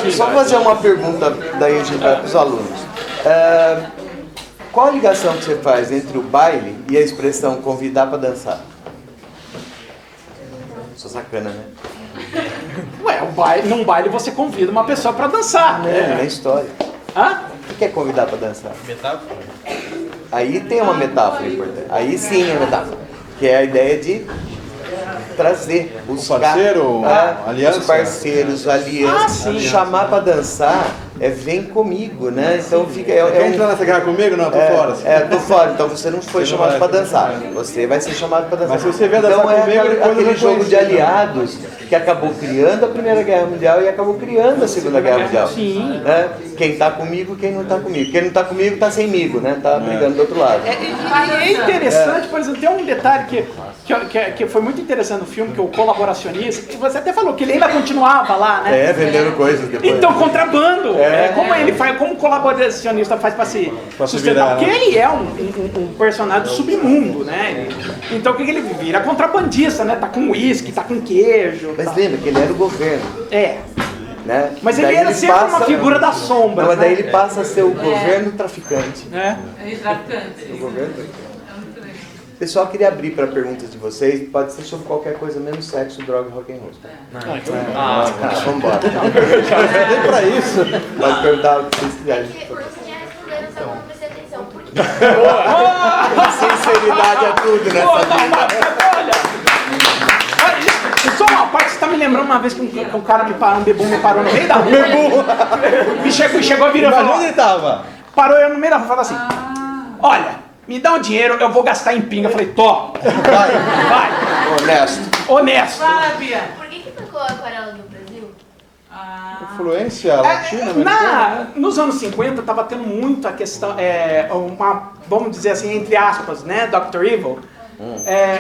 esse. Só fazer uma pergunta, daí a gente vai para os alunos. Qual a ligação que você faz entre o baile e a expressão convidar para dançar? Sou sacana, né? Num baile você convida uma pessoa pra dançar. Na história. Hã? O que é convidar para dançar? Metáfora? Aí tem uma metáfora importante. Aí sim é metáfora. Que é a ideia de trazer os parceiro, aliança. Os parceiros, aliança. Chamar para dançar vem comigo, né? Então fica. Quer entrar nessa guerra comigo? Não, tô fora. Tô fora. Então você não foi chamado para dançar. Você vai ser chamado para dançar. Mas se você vier dançar comigo, aquele jogo de aliados que acabou criando a Primeira Guerra Mundial e acabou criando a Segunda Guerra Mundial. Sim. Né? Quem tá comigo, quem não tá comigo. Quem não tá comigo tá semigo, né? Tá brigando do outro lado. É interessante, por exemplo, tem um detalhe que foi muito interessante no filme, que o colaboracionista, que você até falou que ele ainda continuava lá, né? Vendendo coisas depois. Então, contrabando. Como ele faz, como o colaboracionista faz para se sustentar? Porque ele é um personagem do submundo, né? Então o que ele vira? Contrabandista, né? Tá com uísque, tá com queijo. Mas lembra que ele era o governo. Né? Mas ele era sempre uma figura da sombra. Mas daí ele passa a ser o governo traficante. Traficante. O governo traficante. Pessoal, queria abrir para perguntas de vocês. Pode ser sobre qualquer coisa, menos sexo, droga e rock and roll. Vamos embora. Nem pra isso. Pode perguntar o que vocês quiserem. Porque já responderam, só não prestei atenção. Por quê? Sinceridade é tudo nessa vida. Olha, Não, a parte você tá me lembrando uma vez que um cara me parou, um bebum me parou no meio da rua. Me chegou a virar e Mas falou, onde ele tava? parou eu no meio da rua e falou assim, olha, me dá um dinheiro, eu vou gastar em pinga. Eu falei, tó, vai. Honesto. Fala, Bia. Por que ficou a aquarela no Brasil? Influência latina, Nos anos 50 estava tendo muito a questão, vamos dizer assim, entre aspas, né, Dr. Evil,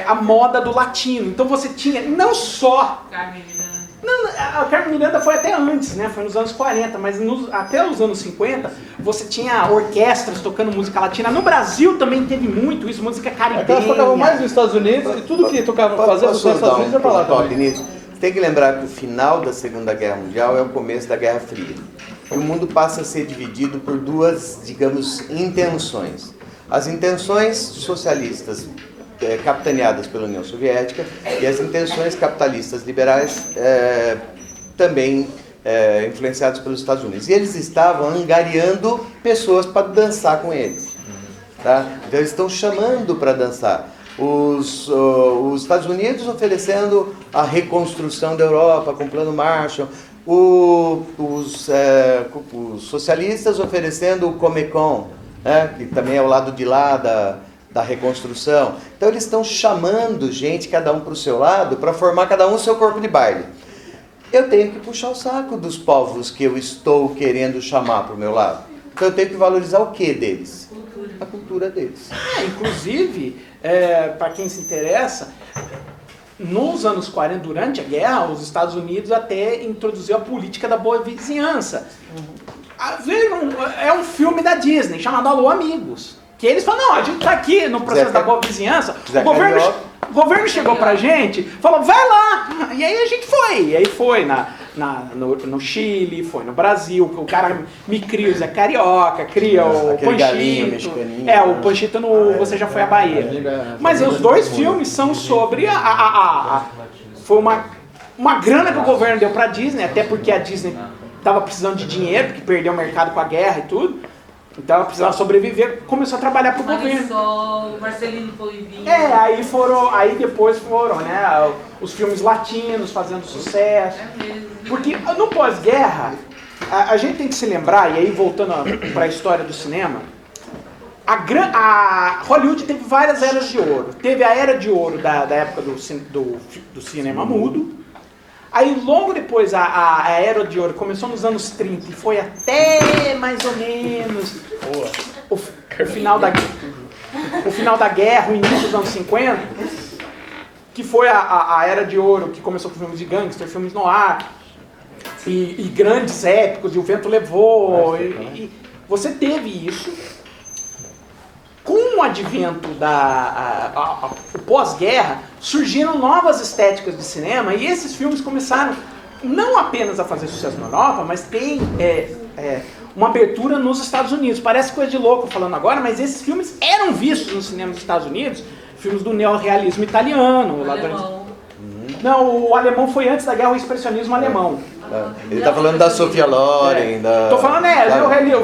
a moda do latino. Então você tinha não só... Carmen Miranda. Não, a Carmen Miranda foi até antes, né? Foi nos anos 40, mas até os anos 50 você tinha orquestras tocando música latina. No Brasil também teve muito isso, música caribenha. Então elas tocavam mais nos Estados Unidos e tudo que tocava fazer sucesso nos Estados Unidos ia pra lá também. Você tem que lembrar que o final da Segunda Guerra Mundial é o começo da Guerra Fria. E o mundo passa a ser dividido por duas, digamos, intenções. As intenções socialistas capitaneadas pela União Soviética e as intenções capitalistas liberais também influenciadas pelos Estados Unidos. E eles estavam angariando pessoas para dançar com eles. Tá? Então eles estão chamando para dançar. Os Estados Unidos oferecendo a reconstrução da Europa com o Plano Marshall. Os socialistas oferecendo o Comecon, né? Que também é o lado de lá da reconstrução. Então eles estão chamando gente, cada um para o seu lado, para formar cada um o seu corpo de baile. Eu tenho que puxar o saco dos povos que eu estou querendo chamar para o meu lado. Então eu tenho que valorizar o que deles? A cultura deles. Inclusive, para quem se interessa, nos anos 40, durante a guerra, os Estados Unidos até introduziu a política da boa vizinhança. É um filme da Disney chamado Alô Amigos. Que eles falam, não, a gente tá aqui no processo da boa vizinhança, o governo chegou pra gente, falou, vai lá, e aí a gente foi, e aí foi no Chile, foi no Brasil, o cara me cria o Zé Carioca, cria o Panchito, o Panchito no Você Já Foi à Bahia. Mas os dois filmes são sobre foi uma grana que o governo deu pra Disney, até porque a Disney tava precisando de dinheiro, porque perdeu o mercado com a guerra e tudo. Então ela precisava sobreviver, começou a trabalhar para o governo. Marcelino Polivinho. Aí depois foram, né, os filmes latinos fazendo sucesso. Porque no pós-guerra, a gente tem que se lembrar, e aí voltando para a história do cinema, a Hollywood teve várias eras de ouro. Teve a era de ouro da época do cinema mudo. Aí logo depois a era de ouro começou nos anos 30 e foi até mais ou menos o final da guerra, o início dos anos 50, que foi a era de ouro que começou com filmes de gangster, filmes no ar e grandes épicos, e O Vento Levou, e você teve isso. Com o advento o pós-guerra, surgiram novas estéticas de cinema e esses filmes começaram não apenas a fazer sucesso na Europa, mas tem uma abertura nos Estados Unidos. Parece coisa de louco falando agora, mas esses filmes eram vistos no cinema dos Estados Unidos, filmes do neorrealismo italiano. Não, o alemão foi antes da guerra, o expressionismo alemão. Ele está falando da Sofia Loren, Tô falando,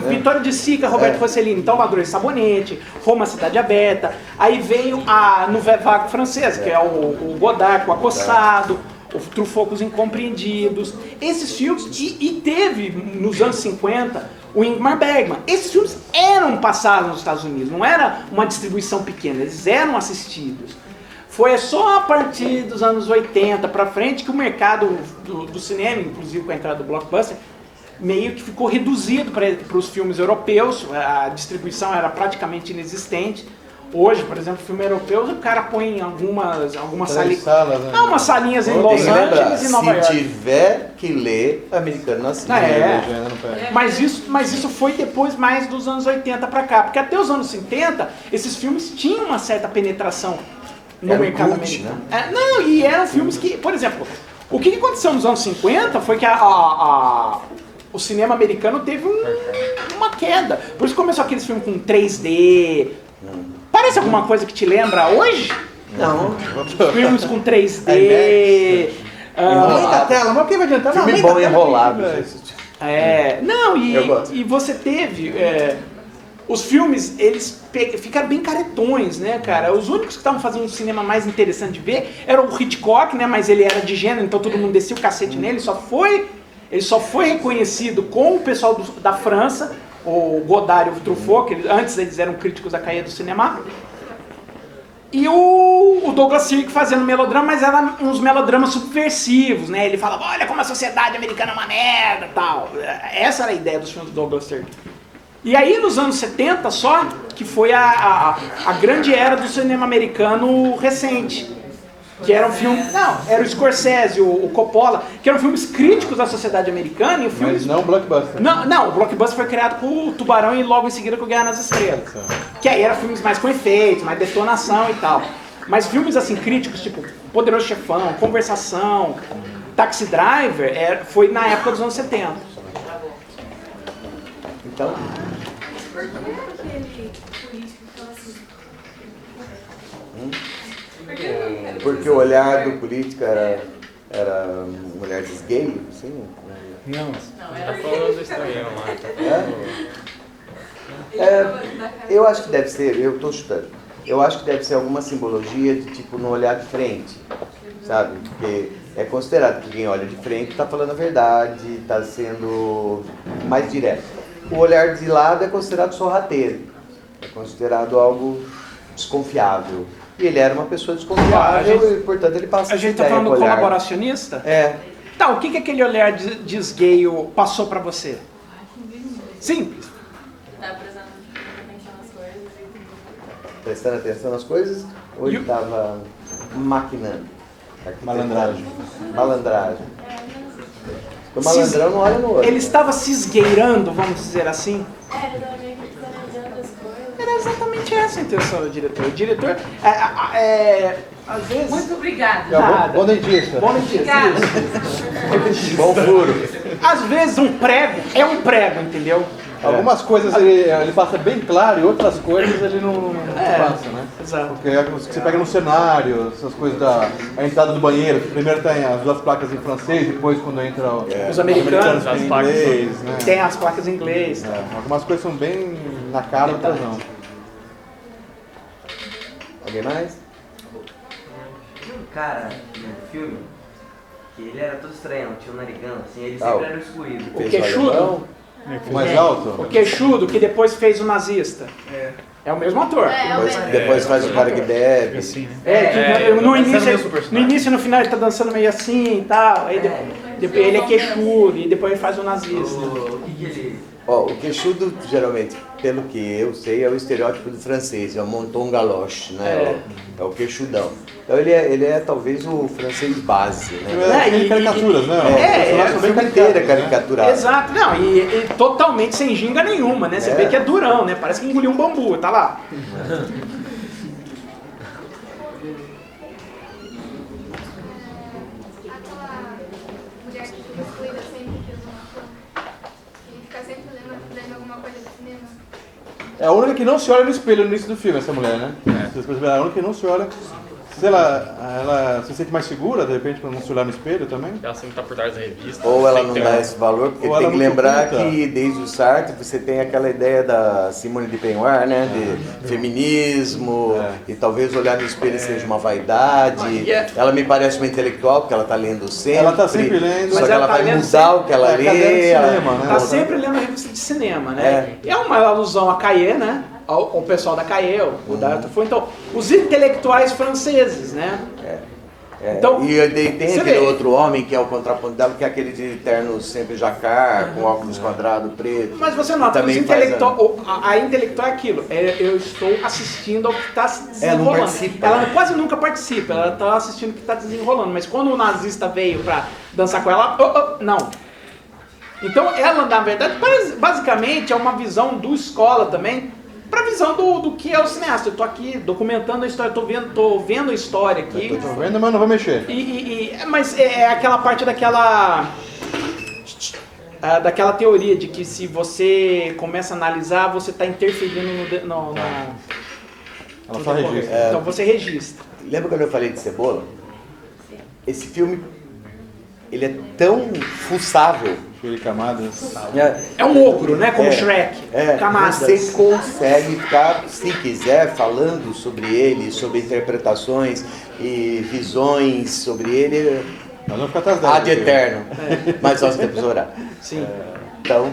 Vitória de Sica, Roberto Rossellini, então Ladrões de Sabonete, Roma, Cidade Aberta. Aí veio a Nouvelle Vague francesa, que é o Godard com o Acossado, o Truffaut com Os Incompreendidos. Esses filmes, e teve nos anos 50 o Ingmar Bergman. Esses filmes eram passados nos Estados Unidos, não era uma distribuição pequena, eles eram assistidos. Foi só a partir dos anos 80 para frente que o mercado do cinema, inclusive com a entrada do blockbuster, meio que ficou reduzido para os filmes europeus. A distribuição era praticamente inexistente. Hoje, por exemplo, filme europeu, o cara põe algumas salinhas, né? umas salinhas em Los Angeles e Nova York. Se tiver que ler, americano assim. Mas isso foi depois mais dos anos 80 para cá, porque até os anos 70 esses filmes tinham uma certa penetração no mercado americano. Né? E eram filmes que, por exemplo, o que aconteceu nos anos 50 foi que o cinema americano teve uma queda. Por isso começou aqueles filmes com 3D. Parece alguma coisa que te lembra hoje? Não. Filmes com 3D. Aumenta a tela, mas o que vai adiantar? Filme bom enrolado. E você teve os filmes, eles ficaram bem caretões, né, cara? Os únicos que estavam fazendo um cinema mais interessante de ver eram o Hitchcock, né, mas ele era de gênero, então todo mundo descia o cacete nele, ele só foi reconhecido com o pessoal da França, o Godard e o Truffaut, que antes eles eram críticos da cahiers do cinema, e o Douglas Sirk fazendo melodrama, mas eram uns melodramas subversivos, né? Ele falava, olha como a sociedade americana é uma merda, tal. Essa era a ideia dos filmes do Douglas Sirk. E aí, nos anos 70 só, que foi a grande era do cinema americano recente. Que era um filme... Não, era o Scorsese, o Coppola, que eram filmes críticos da sociedade americana. E filmes... Mas não blockbuster. Não, o blockbuster foi criado com o Tubarão e logo em seguida com Guerra nas Estrelas. Que aí eram filmes mais com efeitos, mais detonação e tal. Mas filmes assim, críticos, tipo Poderoso Chefão, Conversação, Taxi Driver, foi na época dos anos 70. Então, Por que aquele político fala assim? porque o olhar do político era um olhar gay, assim? Não. Tá falando do estranhão lá. Eu acho que deve ser, eu estou chutando, eu acho que deve ser alguma simbologia de tipo no olhar de frente, sabe? Porque é considerado que quem olha de frente está falando a verdade, está sendo mais direto. O olhar de lado é considerado sorrateiro, é considerado algo desconfiável. E ele era uma pessoa desconfiável e, portanto, ele passa A gente essa tá ideia falando com o olhar. colaboracionista? É. Tá, o que aquele olhar desgueio passou pra você? Simples. Tá prestando atenção nas coisas. Prestando atenção nas coisas ou ele estava maquinando? Malandragem. Malandragem. O malandrão não olha no olho. Ele estava se esgueirando, vamos dizer assim? Ele tava meio que planejando as coisas. Era exatamente essa a intenção do diretor. O diretor, às vezes... Muito obrigada. É um Nada. bom dentista. Bom mentira. Obrigada. Bom furo. Às vezes um prego é um prego, entendeu? Algumas coisas ele passa bem claro e outras coisas ele não passa, né? Exato. Porque é os que você pega no cenário, essas coisas a entrada do banheiro, que primeiro tem as duas placas em francês, depois quando entra Os americanos tem em placas inglês, né? tem as placas em inglês. Algumas coisas são bem na cara, outras não. Alguém mais? Tinha um cara no filme que ele era todo estranho, tinha um narigão, assim, ele Ah, sempre era o excluído. O queixudo? O mais alto? O queixudo que depois fez o nazista. É o mesmo ator. Depois faz o cara que bebe. Assim, né? No essa era o mesmo início, personagem. no início e no final ele tá dançando meio assim e tal. Aí depois ele é queixudo e depois ele faz o nazista. O que ele... Ó, o queixudo, geralmente, pelo que eu sei, é o estereótipo do francês, é o monton galoche, né? É o queixudão. Então ele é talvez o francês base, né? Tem caricaturas, né? O filme inteiro é caricaturado. Exato, não, e totalmente sem ginga nenhuma, né? Você vê que é durão, né? Parece que engoliu um bambu, tá lá. Aquela mulher que fica excluída sempre que usa uma cor. E fica sempre lendo alguma coisa do cinema. É a única que não se olha no espelho no início do filme, essa mulher, né? Vocês perceberam? É a única que não se olha. Sei lá, ela se sente mais segura, de repente, pra não se olhar no espelho também? Ela sempre tá por trás da revista. Ou ela sempre não tem dá um- esse valor, porque Ou ela tem que não lembrar oculta. que desde o Sartre você tem aquela ideia da Simone de Beauvoir, né? De feminismo, e talvez olhar no espelho seja uma vaidade. Ela me parece uma intelectual, porque ela está lendo sempre. Ela tá sempre lendo. Só Mas que ela ela tá vai lendo mudar sempre. o que ela É, lê. caderno de ela- cinema, né? Tá sempre lendo a revista de cinema, né? É uma alusão a Cahiers, né? Ao pessoal da Cahiers, o Darto foi. Então, os intelectuais franceses, né? Então, e tem você aquele vê. outro homem que é o contraponto dela, que é aquele de terno sempre jacar, com óculos quadrado preto. Mas você nota, Também os a intelectual é aquilo. Eu estou assistindo ao que está se desenrolando. participa, Ela né? quase nunca participa, ela está assistindo o que está desenrolando. Mas quando o nazista veio para dançar com ela, não. Então ela, na verdade, basicamente é uma visão do escola também, para a visão do que é o cineasta. Eu estou aqui documentando a história, tô vendo a história aqui. Tô vendo, mas não vou mexer. Mas é aquela parte daquela teoria de que se você começa a analisar, você está interferindo no Ela só registra. Então você registra. Lembra quando eu falei de Cebola? Esse filme, ele é tão fuçável Ele camadas. É um ogro, né? Como Shrek. Camadas. Você consegue ficar, se quiser, falando sobre ele, sobre interpretações e visões sobre ele, Nós vamos ficar atrás dela. ad eterno. Mas nós temos que orar. Sim. Então,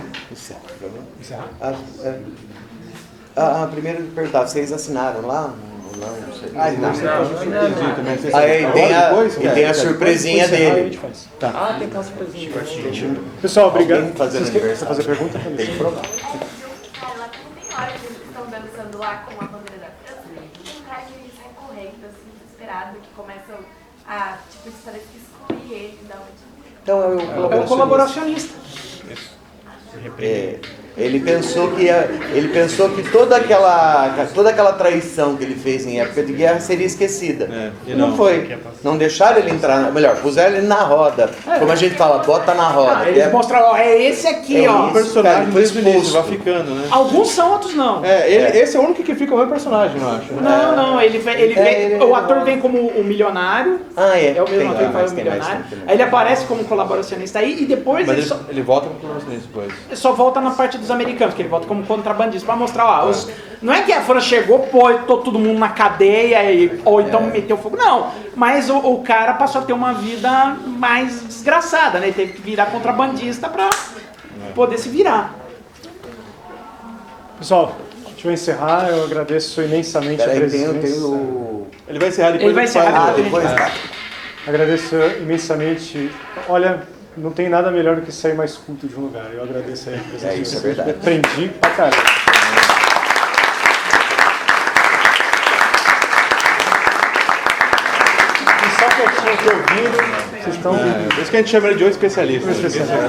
primeiro perguntar, vocês assinaram lá? Não sei. Tem a surpresinha dele. Ah, tem aquela surpresinha. Pessoal, obrigado. Alguém fazendo Vocês querem aniversário? fazer pergunta? Tem que provar. Cara, lá também tem hora que eles estão dançando lá com a bandeira da França. Tem um cara que sai correndo, assim, desesperado, que começa a, tipo, parece que excluir ele da onde. Então É o colaboracionista. Ele pensou que toda aquela traição que ele fez em época de guerra seria esquecida. E Não não. foi. Não deixaram ele entrar, melhor, puseram ele na roda. Como a gente fala, bota na roda. Eles mostram, ó, é esse aqui, É ó. O personagem Cara, desde o início, exposto. vai ficando, né? Alguns são, outros não. Esse é o único que fica o meu personagem, eu acho. Não, ele vem, o ator vem como o milionário. É o mesmo Tem ator que mais, faz o tem mais, milionário. tem mais. Aí ele aparece como colaboracionista aí e depois Mas ele ele volta com o colaboracionista depois. só volta na parte dos americanos, que ele volta como contrabandista pra mostrar, ó, não é que a França chegou, pô, todo mundo na cadeia ou então meteu fogo, não. Mas o cara passou a ter uma vida mais desgraçada, né? Ele teve que virar contrabandista pra poder se virar. Pessoal, a gente vai encerrar. Eu agradeço imensamente a Peraí, presença. tem o... Ele vai encerrar depois. Ele vai encerrar depois. Agradeço imensamente. Olha, não tem nada melhor do que sair mais culto de um lugar. Eu agradeço aí a presença de Isso é vocês. verdade. Aprendi pra caramba. E só quietinho aqui ouvindo, vocês estão... Por isso que a gente chama ele de um especialista. Um especialista.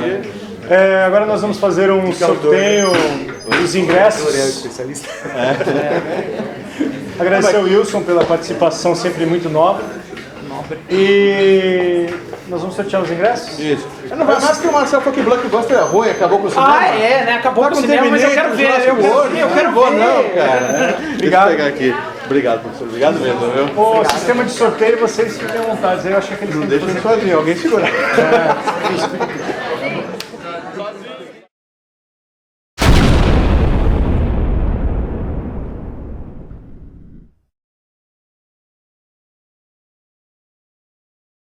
Agora nós vamos fazer um sorteio dos ingressos. especialista. Agradecer ao Wilson pela participação sempre muito nobre. E nós vamos sortear os ingressos? Isso. Eu não vai mais porque o Marcelo falou que Blockbuster é ruim, acabou com o cinema. Né? Acabou com o cinema, mas eu quero ver. Eu quero ver. Não, cara. Obrigado. Deixa eu pegar aqui. Obrigado, professor. Obrigado mesmo, viu? O sistema de sorteio, vocês fiquem à vontade. Eu achei que eles Não têm que deixa fazer ele sozinho, alguém segurar.